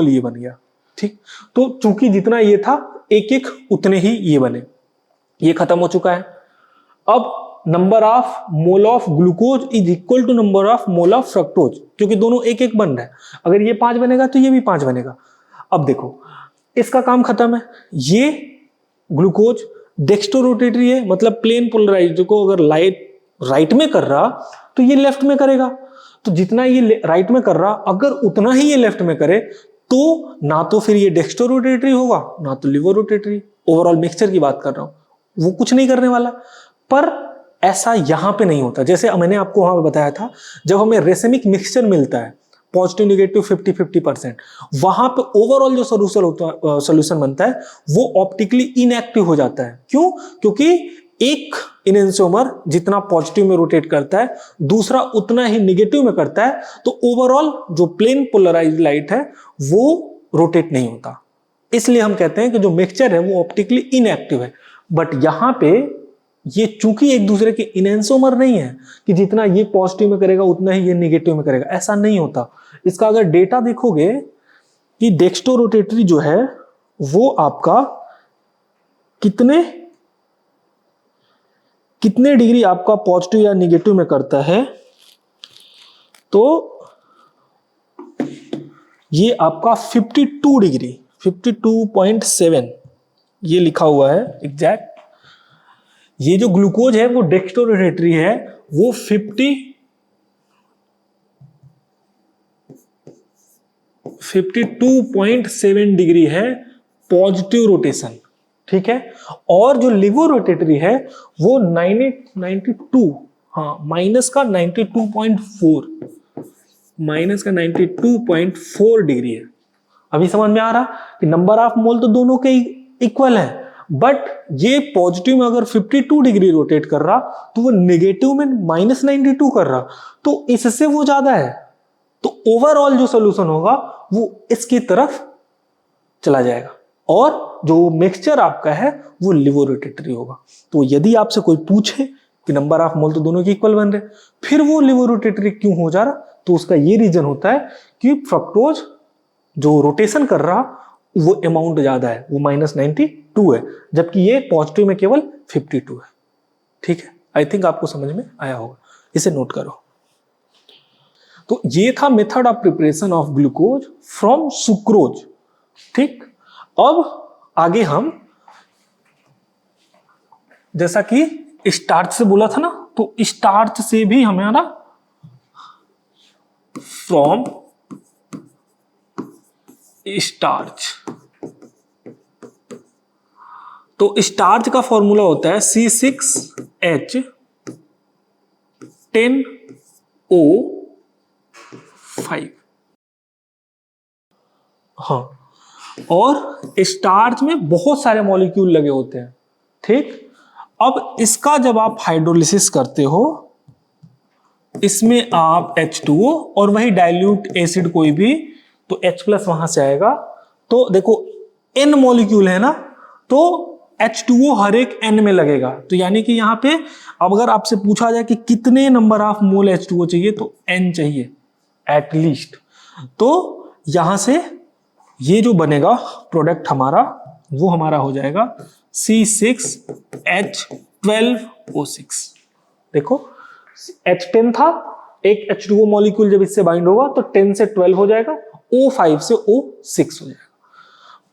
ये बन गया। ठीक, तो चूंकि जितना ये था एक एक उतने ही ये बने, ये खत्म हो चुका है। अब number of mole of glucose is equal to number of mole of fructose, क्योंकि दोनों एक एक बन रहा है। अगर ये 5 बनेगा तो ये भी 5 बनेगा। अब देखो इसका काम खत्म है। ये ग्लूकोज डेक्स्ट्रोरोटेटरी है, मतलब प्लेन पोलराइज्ड को अगर लाइट राइट में कर रहा तो ये लेफ्ट में करेगा। तो जितना ये राइट में कर रहा अगर उतना ही ये लेफ्ट में करे तो ना तो फिर ये डेक्स्ट्रोरोटेटरी होगा ना तो लिवोरोटेटरी। ओवरऑल मिक्सचर की बात कर रहा हूं, वो कुछ नहीं करने वाला। पर ऐसा यहां पे नहीं होता। जैसे मैंने आपको वहां पे बताया था, जब हमें रेसिमिक मिक्सचर मिलता है पॉजिटिव निगेटिव 50-50%, वहां पे ओवरऑल जो सोल्यूशन बनता है वो ऑप्टिकली इनएक्टिव हो जाता है। क्यों? क्योंकि एक इनेंसियोमर जितना पॉजिटिव में रोटेट करता है दूसरा उतना ही निगेटिव में करता है, तो ओवरऑल जो प्लेन पोलराइज्ड लाइट है वो रोटेट नहीं होता। इसलिए हम कहते हैं कि जो मिक्सचर है वो ऑप्टिकली इनएक्टिव है। बट यहां पे ये चूंकि एक दूसरे के इनेंसियोमर नहीं है कि जितना ये पॉजिटिव में करेगा उतना ही ये निगेटिव में करेगा, ऐसा नहीं होता। इसका अगर डेटा देखोगे कि डेक्स्ट्रोरोटेटरी जो है वो आपका कितने डिग्री आपका पॉजिटिव या निगेटिव में करता है, तो ये आपका 52 डिग्री 52.7 ये लिखा हुआ है एग्जैक्ट। ये जो ग्लूकोज है वो डेक्स्ट्रोरोटेटरी है, वो 52.7 डिग्री है पॉजिटिव रोटेशन। ठीक है, और जो लिवोरोटेटरी है वो 92, हाँ माइनस का 92.4 डिग्री है। अभी समझ में आ रहा कि नंबर ऑफ मोल तो दोनों के इक्वल है, बट ये पॉजिटिव में अगर 52 डिग्री रोटेट कर रहा तो वो नेगेटिव में -92 कर रहा, तो इससे वो ज्यादा है। तो ओवरऑल जो सोल्यूशन होगा वो इसकी तरफ चला जाएगा और जो मिक्सचर आपका है वो लिवोरोटेटरी होगा। तो यदि आपसे कोई पूछे कि नंबर ऑफ मोल तो दोनों के इक्वल बन रहे, फिर वो लिवोरोटेटरी क्यों हो जा रहा, तो उसका ये रीजन होता है कि फ्रक्टोज जो रोटेशन कर रहा वो अमाउंट ज्यादा है, वो -92 है, जबकि ये पॉजिटिव में केवल 52 है। ठीक है, आई थिंक आपको समझ में आया होगा, इसे नोट करो। तो ये था method of preparation of glucose from sucrose. ठीक, अब आगे हम, जैसा कि स्टार्च से बोला था ना, तो स्टार्च से भी हमारा फ्रॉम स्टार्च, तो स्टार्च का फॉर्मूला होता है C6H10O5। हाँ, और स्टार्च में बहुत सारे मॉलिक्यूल लगे होते हैं। ठीक, अब इसका जब आप हाइड्रोलिसिस करते हो, इसमें आप H2O और वही डाइल्यूट एसिड कोई भी, तो H+ वहां से आएगा। तो देखो N मॉलिक्यूल है ना, तो H2O हर एक N में लगेगा। तो यानी कि यहां पे अब अगर आपसे पूछा जाए कि कितने नंबर ऑफ मोल H2O चाहिए, तो N चाहिए एटलीस्ट। तो यहां से ये जो बनेगा प्रोडक्ट हमारा, वो हमारा हो जाएगा C6H12O6। देखो H10 था, एक H2O मॉलिक्यूल जब इससे बाइंड होगा तो 10 से 12 हो जाएगा, O5 से O6 हो जाएगा।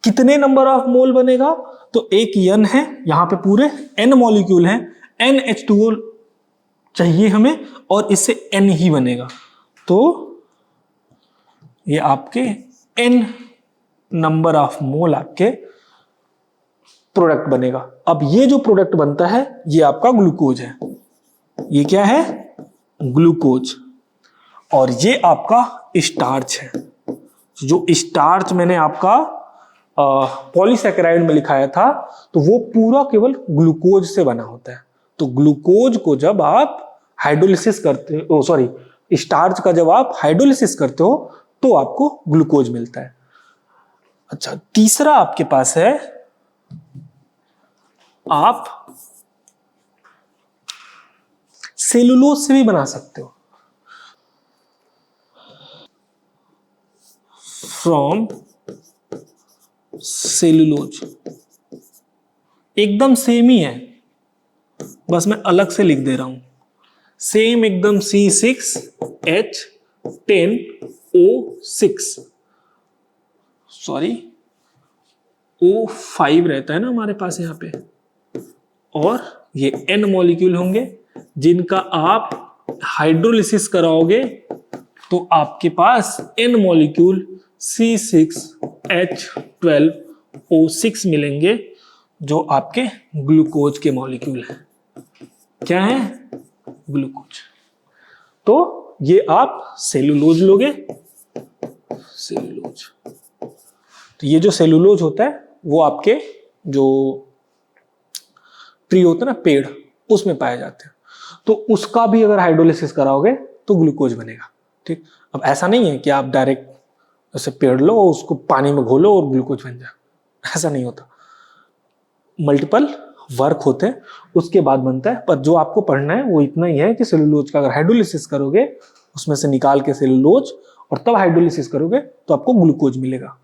कितने नंबर ऑफ मोल बनेगा? तो एक N है, यहां पे पूरे N मॉलिक्यूल हैं, NH2O चाहिए हमें और इससे N ही बनेगा, तो ये आपके N नंबर ऑफ मोल आपके प्रोडक्ट बनेगा। अब ये जो प्रोडक्ट बनता है ये आपका ग्लूकोज है। ये क्या है? ग्लूकोज। और ये आपका स्टार्च है। जो स्टार्च मैंने आपका पॉलीसैकेराइड में लिखाया था, तो वो पूरा केवल ग्लूकोज से बना होता है। तो ग्लूकोज को जब आप हाइड्रोलिसिस करते हो, सॉरी, स्टार्च का जब आप हाइड्रोलिसिस करते हो तो आपको ग्लूकोज मिलता है। अच्छा, तीसरा आपके पास है, आप सेलुलोज से भी बना सकते हो। फ्रॉम सेलुलोज, एकदम सेम ही है, बस मैं अलग से लिख दे रहा हूं। सेम एकदम C6H10O6, सॉरी O5 रहता है ना हमारे पास यहाँ पे, और ये N मॉलिक्यूल होंगे जिनका आप हाइड्रोलिसिस कराओगे तो आपके पास N मॉलिक्यूल C6H12O6 मिलेंगे, जो आपके ग्लूकोज के मॉलिक्यूल हैं। क्या है? ग्लूकोज। तो ये आप सेलुलोज लोगे, सेलुलोज। तो ये जो सेलुलोज होता है वो आपके जो ट्री होता है ना, पेड़, उसमें पाए जाते हैं। तो उसका भी अगर हाइड्रोलिसिस कराओगे तो ग्लूकोज बनेगा। ठीक, अब ऐसा नहीं है कि आप डायरेक्ट ऐसे पेड़ लो और उसको पानी में घोलो और ग्लूकोज बन जाए, ऐसा नहीं होता। मल्टीपल वर्क होते हैं, उसके बाद बनता है। पर जो आपको पढ़ना है वो इतना ही है कि सेलुलोज का अगर हाइड्रोलिसिस करोगे, उसमें से निकाल के सेलुलोज और तब हाइड्रोलिसिस करोगे तो आपको ग्लूकोज मिलेगा।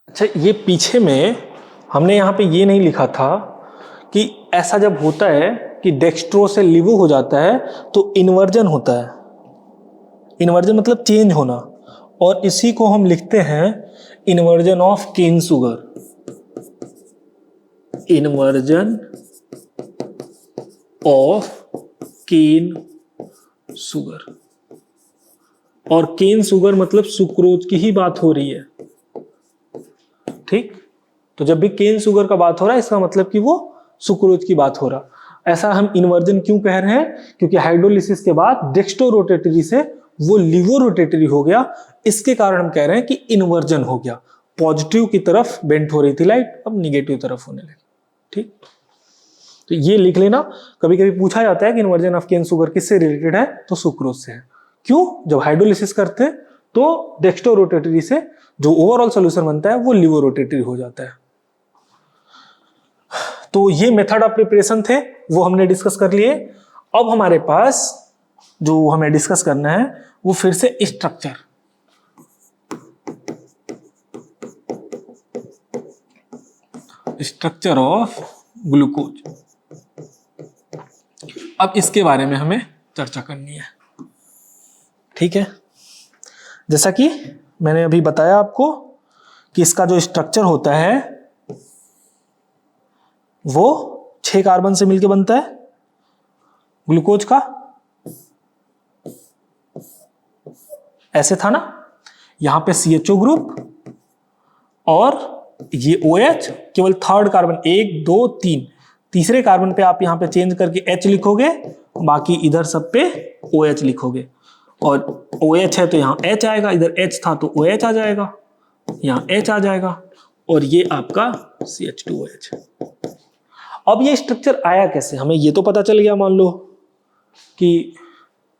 अच्छा, ये पीछे में हमने यहाँ पे ये नहीं लिखा था कि ऐसा जब होता है कि डेक्स्ट्रो से लिवो हो जाता है तो इन्वर्जन होता है। इन्वर्जन मतलब चेंज होना, और इसी को हम लिखते हैं inversion of cane sugar. Inversion of cane sugar, और केन शुगर मतलब सुक्रोज की ही बात हो रही है। ठीक, तो जब भी केन शुगर का बात हो रहा है इसका मतलब कि वो सुक्रोज की बात हो रहा। ऐसा हम इन्वर्जन क्यों कह रहे हैं? क्योंकि हाइड्रोलिसिस के बाद डेक्स्ट्रो रोटेटरी से वो लिवो रोटेटरी हो गया, इसके कारण हम कह रहे हैं कि इन्वर्जन हो गया। पॉजिटिव की तरफ बेंट हो रही थी लाइट, अब निगेटिव तरफ होने लगी। ठीक, तो ये लिख लेना। कभी कभी पूछा जाता है कि इन्वर्जन ऑफ केन शुगर किससे रिलेटेड है, तो सुक्रोज से है। क्यों? जब हाइड्रोलिसिस करते हैं तो डेक्स्ट्रो रोटेटरी से जो ओवरऑल सोल्यूशन बनता है वो लिवो रोटेटरी हो जाता है। तो ये मेथड ऑफ प्रिपरेशन थे, वो हमने डिस्कस कर लिए। अब हमारे पास जो हमें डिस्कस करना है वो फिर से स्ट्रक्चर। Structure of glucose. अब इसके बारे में हमें चर्चा करनी है। ठीक है, जैसा कि मैंने अभी बताया आपको कि इसका जो स्ट्रक्चर होता है वो 6 कार्बन से मिलकर बनता है ग्लूकोज का। ऐसे था ना, यहां पे CHO ग्रुप और ये OH, केवल थर्ड कार्बन 1 2 3, तीसरे कार्बन पे आप यहां पे चेंज करके H लिखोगे, बाकी इधर सब पे OH लिखोगे। और OH है तो यहाँ H आएगा, इधर H था तो OH आ जाएगा, यहाँ H आ जाएगा, और ये आपका CH2OH। अब ये स्ट्रक्चर आया कैसे? हमें ये तो पता चल गया, मान लो कि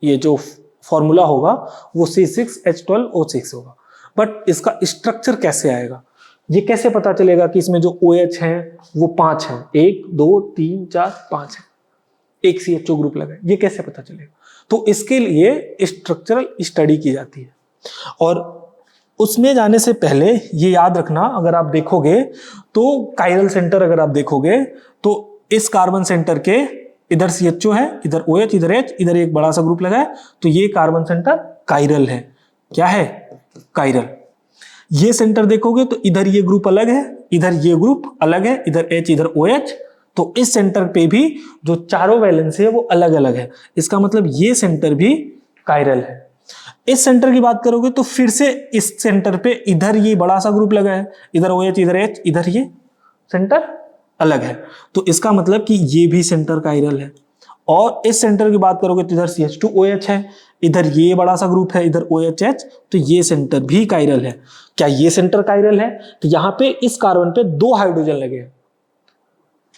ये जो फॉर्मूला होगा वो C6H12O6 होगा, बट इसका स्ट्रक्चर कैसे आएगा? ये कैसे पता चलेगा कि इसमें जो OH हैं वो 5 हैं, 1 2 3 4 5 है, एक CHO ग्रुप लगा है, ये कैसे पता चलेगा? तो इसके लिए स्ट्रक्चरल स्टडी की जाती है। और उसमें जाने से पहले ये याद रखना, अगर आप देखोगे तो कायरल सेंटर अगर आप देखोगे तो इस कार्बन सेंटर के इधर CHO है, इधर OH, इधर H, इधर एक बड़ा सा ग्रुप लगा है, तो ये कार्बन सेंटर कायरल है। क्या है? कायरल। ये सेंटर देखोगे तो इधर ये ग्रुप अलग है, इधर ये ग्रुप अलग है, इधर H इधर OH, तो इस सेंटर पे भी जो चारों वैलेंसी है वो अलग अलग है। इसका मतलब ये सेंटर भी कायरल है। इस सेंटर की बात करोगे तो फिर से इस सेंटर पे इधर ये बड़ा सा ग्रुप लगा है, इधर OH इधर H, इधर ये सेंटर अलग है, तो इसका मतलब कि ये भी सेंटर कायरल है। और इस सेंटर की बात करोगे तो इधर CH2OH है, इधर ये बड़ा सा ग्रुप है, इधर OHH, तो ये सेंटर भी कायरल है। क्या ये सेंटर कायरल है? तो यहां पे इस कार्बन पे 2 हाइड्रोजन लगे हैं,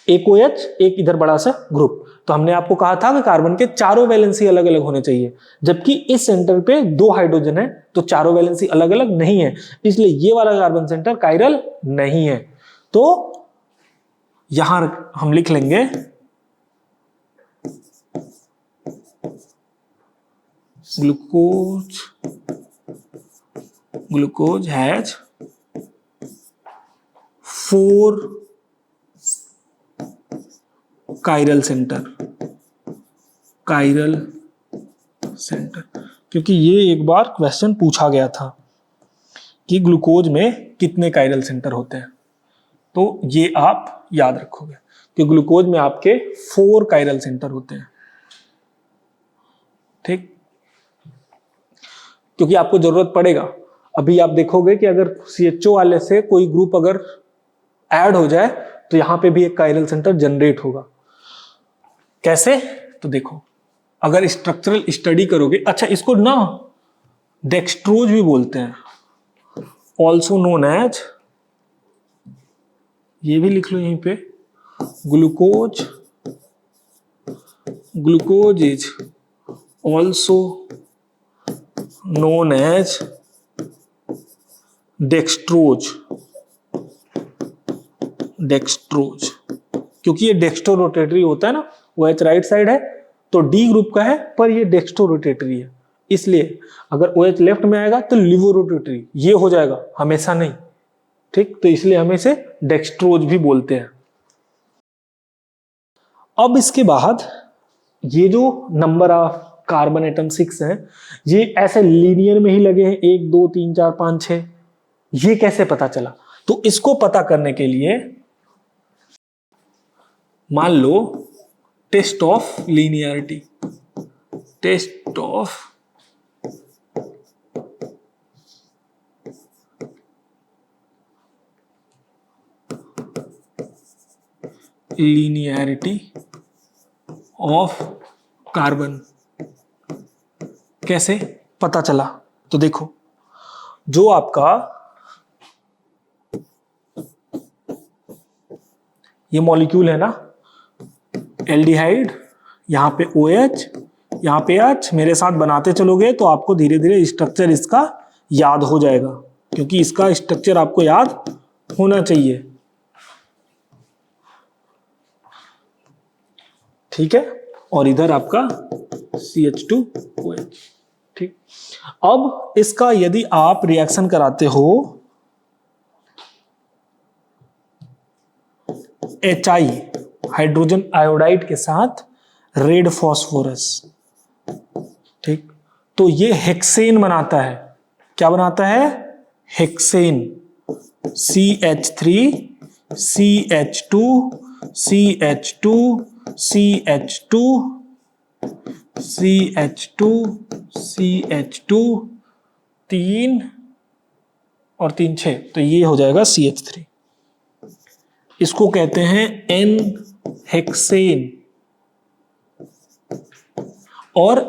एक OH एक इधर बड़ा सा ग्रुप। तो हमने आपको कहा था कि कार्बन के चारों वैलेंसी अलग अलग होने चाहिए, जबकि इस सेंटर पे 2 हाइड्रोजन है तो चारों वैलेंसी अलग अलग नहीं है, इसलिए ये वाला कार्बन सेंटर कायरल नहीं है। तो यहां हम लिख लेंगे ग्लूकोज हैज 4 कायरल सेंटर, क्योंकि ये एक बार क्वेश्चन पूछा गया था कि ग्लूकोज में कितने कायरल सेंटर होते हैं, तो ये आप याद रखोगे कि ग्लूकोज में आपके 4 कायरल सेंटर होते हैं। ठीक, क्योंकि आपको जरूरत पड़ेगा। अभी आप देखोगे कि अगर CHO वाले से कोई ग्रुप अगर ऐड हो जाए तो यहां पे भी एक कायरल सेंटर जनरेट होगा। कैसे? तो देखो, अगर स्ट्रक्चरल स्टडी करोगे, अच्छा इसको ना डेक्सट्रोज भी बोलते हैं, ऑल्सो नोन एज, ये भी लिख लो यहीं पे, glucose is also known as dextrose, क्योंकि ये डेक्स्ट्रो रोटेटरी होता है ना, वो OH राइट साइड है तो D ग्रुप का है, पर ये डेक्स्ट्रो रोटेटरी है, इसलिए अगर OH लेफ्ट में आएगा तो लिवो रोटेटरी ये हो जाएगा, हमेशा नहीं। ठीक, तो इसलिए हम इसे डेक्सट्रोज भी बोलते हैं। अब इसके बाद ये जो नंबर ऑफ कार्बन एटम 6 हैं, ये ऐसे लीनियर में ही लगे हैं, 1 2 3 4 5 6, ये कैसे पता चला? तो इसको पता करने के लिए मान लो test of linearity, of carbon कैसे पता चला? तो देखो, जो आपका ये मॉलिक्यूल है ना, एल्डिहाइड, यहां पे OH, यहां पे H, मेरे साथ बनाते चलोगे तो आपको धीरे धीरे स्ट्रक्चर इसका याद हो जाएगा, क्योंकि इसका स्ट्रक्चर आपको याद होना चाहिए। ठीक है, और इधर आपका CH2OH। ठीक, अब इसका यदि आप रिएक्शन कराते हो HI हाइड्रोजन आयोडाइड के साथ रेड फॉस्फोरस, ठीक, तो ये हेक्सेन बनाता है। क्या बनाता है? Hexane, CH3 CH2 CH2 CH2 CH2 CH2 3 और 3 6, तो ये हो जाएगा CH3। इसको कहते हैं एन हेक्सेन। और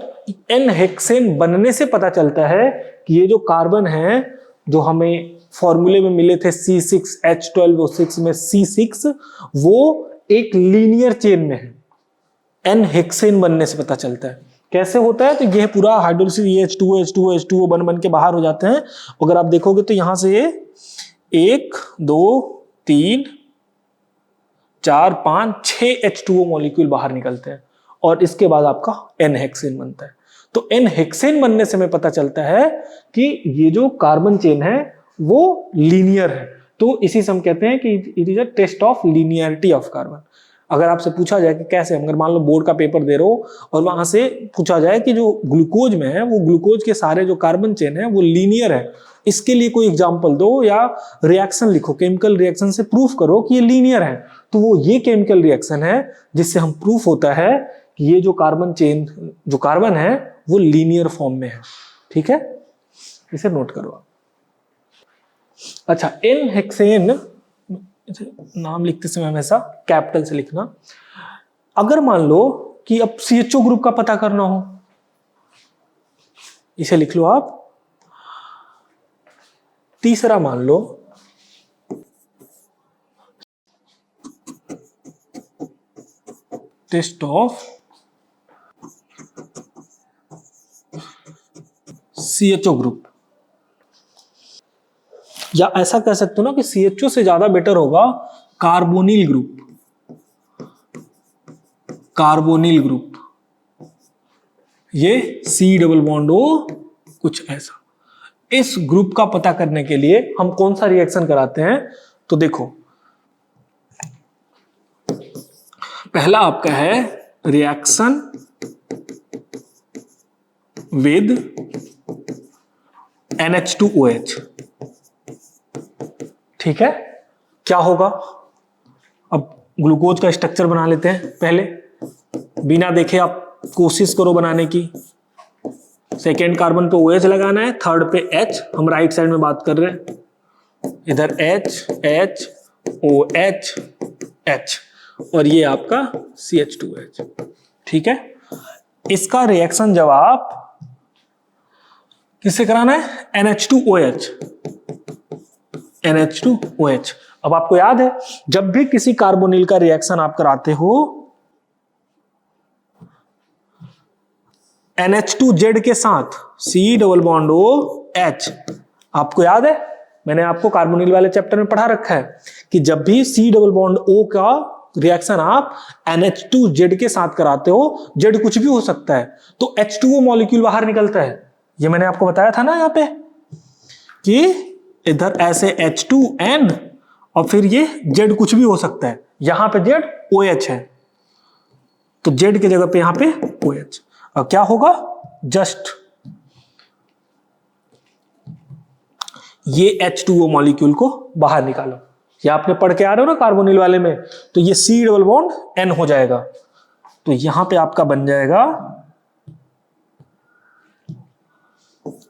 एन हेक्सेन बनने से पता चलता है कि ये जो कार्बन है जो हमें फॉर्मूले में मिले थे C6H12O6 में C6, वो एक लीनियर चेन में है। एन हेक्सेन बनने से पता चलता है। कैसे होता है? तो यह पूरा हाइड्रोलिसिस H2O बन के बाहर हो जाते हैं। अगर आप देखोगे तो यहां से ये 1 2 3 4 5 6 H2O मॉलिक्यूल बाहर निकलते हैं और इसके बाद आपका एन हेक्सेन बनता है। तो एन हेक्सेन बनने से हमें पता चलता है कि ये जो कार्बन चेन है वो लीनियर है। तो इसी से हम कहते हैं कि it is a test of linearity of carbon. अगर आपसे पूछा जाए कि कैसे, अगर मान लो बोर्ड का पेपर दे रहे हो और वहां से पूछा जाए कि जो ग्लूकोज में है वो ग्लूकोज के सारे जो कार्बन चेन है वो लीनियर है, इसके लिए कोई एग्जांपल दो या रिएक्शन लिखो, केमिकल रिएक्शन से प्रूफ करो कि ये लीनियर है, तो वो ये केमिकल रिएक्शन है जिससे हम प्रूफ होता है कि ये जो कार्बन चेन, जो कार्बन है वो लीनियर फॉर्म में है। ठीक है, इसे नोट करो आप। अच्छा, एन हेक्सेन, नाम लिखते समय हमेशा कैपिटल से लिखना। अगर मान लो कि अब CHO ग्रुप का पता करना हो, इसे लिख लो आप। तीसरा मान लो टेस्ट ऑफ CHO ग्रुप, या ऐसा कह सकते हो ना कि CHO से ज्यादा बेटर होगा कार्बोनिल ग्रुप। कार्बोनिल ग्रुप, ये C⋯O कुछ ऐसा। इस ग्रुप का पता करने के लिए हम कौन सा रिएक्शन कराते हैं, तो देखो पहला आपका है रिएक्शन विद NH2OH। ठीक है, क्या होगा, अब ग्लूकोज का स्ट्रक्चर बना लेते हैं पहले, बिना देखे आप कोशिश करो बनाने की। सेकेंड कार्बन पे OH लगाना है, थर्ड पे H, हम राइट साइड में बात कर रहे हैं, इधर H H OH H और ये आपका CH2H। ठीक है, इसका रिएक्शन जब आप किससे कराना है, NH2OH। NH2OH। अब आपको याद है जब भी किसी कार्बोनिल का रिएक्शन आप कराते हो NH2Z के साथ C⋯OH, आपको याद है मैंने आपको कार्बोनिल वाले चैप्टर में पढ़ा रखा है कि जब भी C⋯O का रिएक्शन आप NH2Z के साथ कराते हो, Z कुछ भी हो सकता है, तो H2O मॉलिक्यूल बाहर निकलता है। ये मैंने आपको बताया था ना यहाँ पे कि इधर ऐसे H2N और फिर ये Z कुछ भी हो सकता है, यहां पे Z OH है तो Z की जगह पे यहां पे OH। अब क्या होगा, जस्ट ये H2O मॉलिक्यूल को बाहर निकालो। ये आपने पढ़ के आ रहे हो ना कार्बोनिल वाले में, तो ये C⋯N हो जाएगा, तो यहां पे आपका बन जाएगा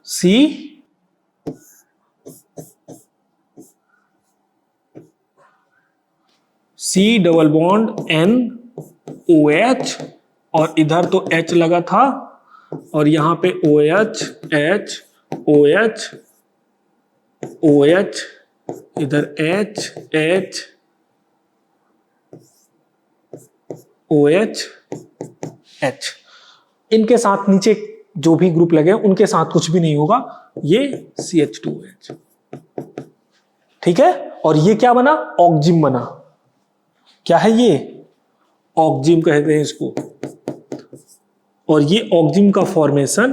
C⋯NOH और इधर तो H लगा था और यहां पे OH H OH OH, इधर H H OH H। इनके साथ नीचे जो भी ग्रुप लगे उनके साथ कुछ भी नहीं होगा, ये CH2OH। ठीक है, और ये क्या बना, ऑक्जिम बना। क्या है ये, ऑक्जिम कहते हैं इसको, और ये ऑक्जिम का फॉर्मेशन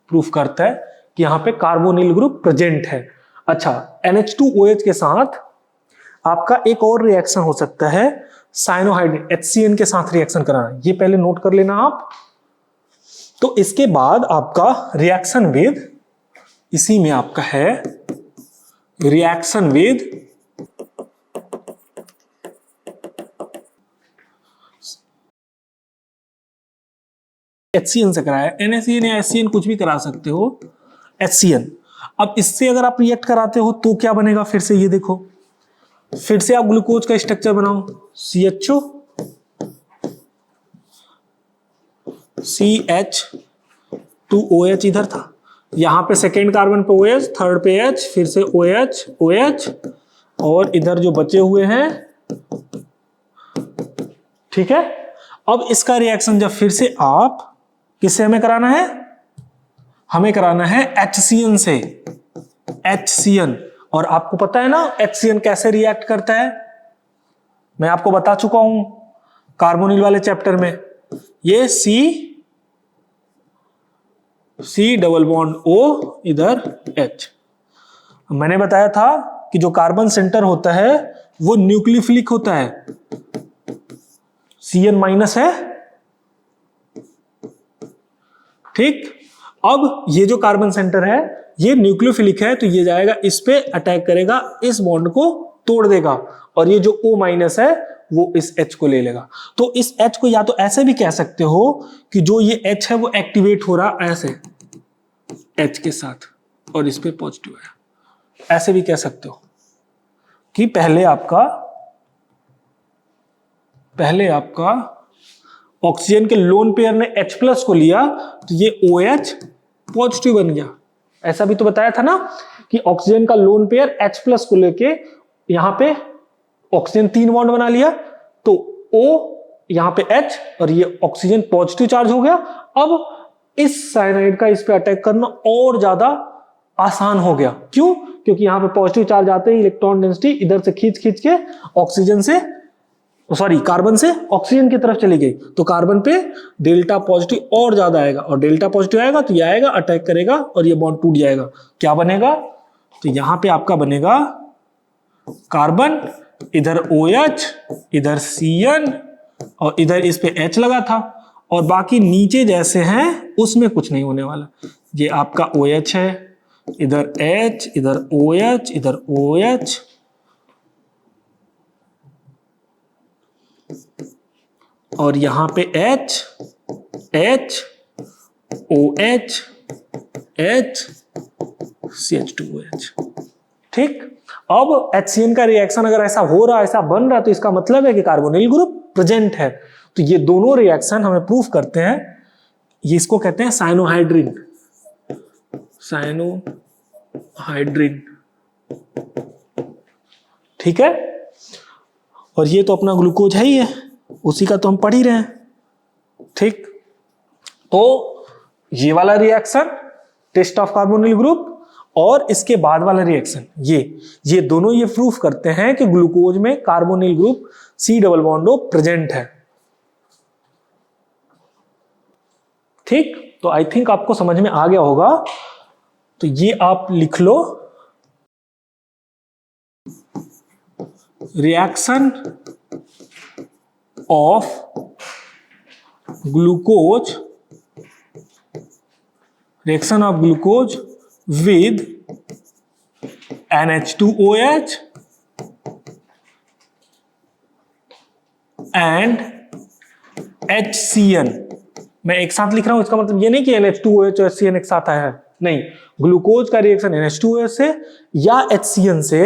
प्रूफ करता है कि यहां पे कार्बोनिल ग्रुप प्रेजेंट है। अच्छा, NH2OH के साथ आपका एक और रिएक्शन हो सकता है, साइनोहाइड्रेट HCN के साथ रिएक्शन कराना, ये पहले नोट कर लेना आप। तो इसके बाद आपका रिएक्शन विद, इसी में आपका है रिएक्शन विद HCN से कराया, NaCN या HCN कुछ भी करा सकते हो, HCN। अब इससे अगर आप रिएक्ट कराते हो तो क्या बनेगा, फिर से ये देखो, फिर से आप ग्लूकोज का स्ट्रक्चर बनाओ, CHO CH2OH इधर था, यहां पे सेकेंड कार्बन पे OH, थर्ड पे H, फिर से OH OH और इधर जो बचे हुए हैं। ठीक है, अब इसका रिएक्शन जब फिर से आप किससे हमें कराना है, हमें कराना है HCN से, HCN। और आपको पता है ना HCN कैसे रिएक्ट करता है, मैं आपको बता चुका हूं कार्बोनिल वाले चैप्टर में, ये C⋯O इधर H। मैंने बताया था कि जो कार्बन सेंटर होता है वो न्यूक्लियोफिलिक होता है, Cn माइनस है, ठीक। अब ये जो कार्बन सेंटर है ये न्यूक्लियोफिलिक है, तो ये जाएगा इस पे अटैक करेगा, इस बॉन्ड को तोड़ देगा, और ये जो O माइनस है वो इस H को ले लेगा। तो इस H को या तो ऐसे भी कह सकते हो कि जो ये H है वो एक्टिवेट हो रहा ऐसे H के साथ, और इस पे पॉजिटिव है, ऐसे भी कह सकते हो कि पहले आपका ऑक्सीजन के लोन पेयर ने H प्लस को लिया तो ये OH पॉजिटिव बन गया। ऐसा भी तो बताया था ना कि ऑक्सीजन का लोन पेयर H प्लस को लेके यहां पे ऑक्सीजन 3 बॉन्ड बना लिया, तो O यहां पे H और ये ऑक्सीजन पॉजिटिव चार्ज हो गया। अब इस साइनाइड का इस पे अटैक करना और ज्यादा आसान हो गया। क्यों? क्योंकि यहां पे पॉजिटिव चार्ज आते ही इलेक्ट्रॉन डेंसिटी इधर से खींच के कार्बन से ऑक्सीजन की तरफ चली गई, तो कार्बन पे डेल्टा पॉजिटिव और ज्यादा आएगा, और डेल्टा पॉजिटिव आएगा तो ये आएगा अटैक करेगा और ये बॉन्ड टूट जाएगा। क्या बनेगा? तो यहां पे आपका बनेगा कार्बन, इधर OH, इधर Cn और इधर इस पे H लगा था, और बाकी नीचे जैसे हैं उसमें कुछ नहीं होने वाला। ये आपका OH है, इधर H, इधर OH, इधर OH, और यहां पे H, H, OH, H, CH2OH, ठीक। अब HCN का रिएक्शन अगर ऐसा हो रहा, ऐसा बन रहा, तो इसका मतलब है कि कार्बोनिल ग्रुप प्रेजेंट है। तो ये दोनों रिएक्शन हमें प्रूफ करते हैं, ये इसको कहते हैं साइनोहाइड्रिन, ठीक है। और ये तो अपना ग्लूकोज है ही है, उसी का तो हम पढ़ ही रहे हैं, ठीक। तो ये वाला reaction test of carbonyl group और इसके बाद वाला रिएक्शन ये दोनों ये प्रूफ करते हैं कि ग्लूकोज में carbonyl group C double bond O present है, ठीक। तो आई थिंक आपको समझ में आ गया होगा। तो ये आप लिख लो, reaction of glucose with NH2OH and HCN। मैं एक साथ लिख रहा हूं, इसका मतलब ये नहीं कि NH2OH और HCN एक साथ आया है, नहीं। ग्लूकोज का रिएक्शन NH2OH से या HCN से,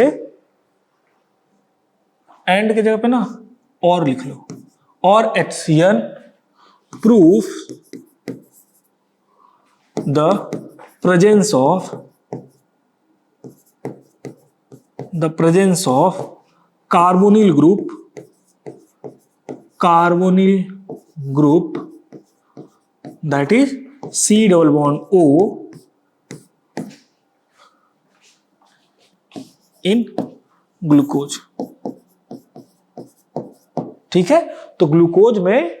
एंड की जगह पे ना और लिख लो, और HCN proof the presence of carbonyl group that is C double bond O in glucose, ठीक है। तो ग्लूकोज में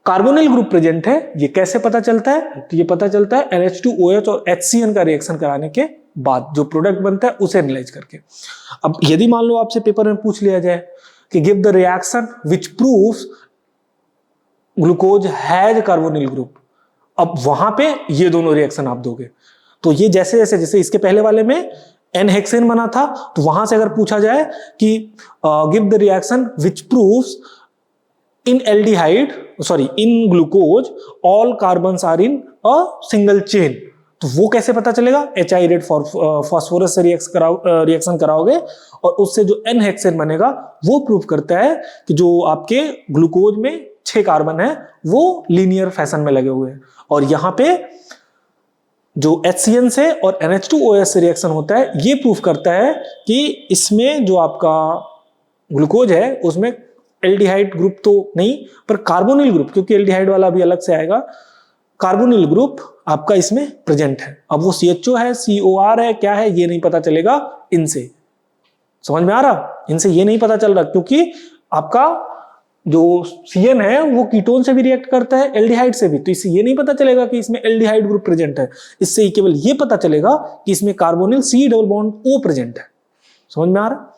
कार्बोनिल ग्रुप प्रेजेंट है, ये कैसे पता चलता है? तो ये पता चलता है NH2OH और HCN का रिएक्शन कराने के बाद जो प्रोडक्ट बनता है उसे एनालाइज करके। अब यदि मान लो आपसे पेपर में पूछ लिया जाए कि give the reaction which proves glucose has carbonyl group, अब वहां पे ये दोनों रिएक्शन आप दोगे। तो ये जैसे इसके पहले वाले में N-हेक्सेन बना था, तो वहां से अगर पूछा जाए कि give the reaction which proves in glucose all carbons are in a single chain, तो वो कैसे पता चलेगा? HI रेड फॉस्फोरस से रिएक्शन कराओगे और उससे जो N हेक्सेन बनेगा वो प्रूव करता है कि जो आपके ग्लूकोज में 6 कार्बन है वो लीनियर फैशन में लगे हुए हैं। और यहाँ पे जो HCN से और NH2OH से रिएक्शन होता है, ये प्रूफ करता है कि इसमें जो आपका ग्लूकोज है उसमें एल्डिहाइड ग्रुप तो नहीं, पर कार्बोनिल ग्रुप, क्योंकि एल्डिहाइड वाला भी अलग से आएगा, कार्बोनिल ग्रुप आपका इसमें प्रेजेंट है। अब वो CHO है, COR है, क्या है ये नहीं पता चलेगा इनसे। समझ में आ रहा? इनसे ये नहीं पता चल रहा, क्योंकि आपका जो CN है वो कीटोन से भी रिएक्ट करता है, एल्डिहाइड से भी, तो इससे ये नहीं पता चलेगा कि इसमें एल्डिहाइड ग्रुप प्रेजेंट है। इससे केवल ये पता चलेगा कि इसमें carbonyl C double bond O present है। समझ में आ रहा?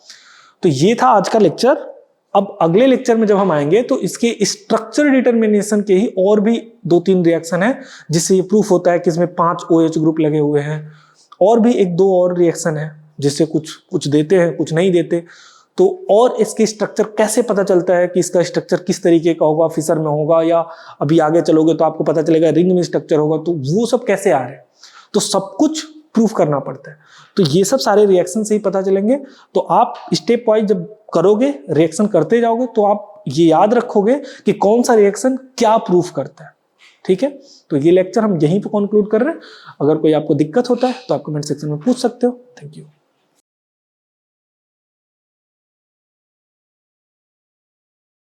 तो ये था आज का लेक्चर। अब अगले लेक्चर में जब हम आएंगे तो इसके स्ट्रक्चर डिटर्मिनेशन के ही और भी 2-3 रिएक्शन है जिससे ये प्रूफ होता है कि इसमें 5 OH ग्रुप लगे हुए हैं। और भी 1-2 और रिएक्शन है जिससे कुछ देते हैं, कुछ नहीं देते। तो और इसके स्ट्रक्चर कैसे पता चलता है कि इसका स्ट्रक्चर किस तरीके का होगा, फिशर में होगा या अभी आगे चलोगे तो आपको पता चलेगा रिंग में स्ट्रक्चर होगा, तो वो सब कैसे आ रहे हैं, तो सब कुछ प्रूफ करना पड़ता है। तो ये सब सारे रिएक्शन से ही पता चलेंगे। तो आप स्टेप वाइज जब करोगे, रिएक्शन करते जाओगे, तो आप ये याद रखोगे कि कौन सा रिएक्शन क्या प्रूफ करता है। ठीक है, तो ये लेक्चर हम यहीं पे कंक्लूड कर रहे हैं। अगर कोई आपको दिक्कत होता है तो आप कमेंट सेक्शन में पूछ सकते हो। Thank you.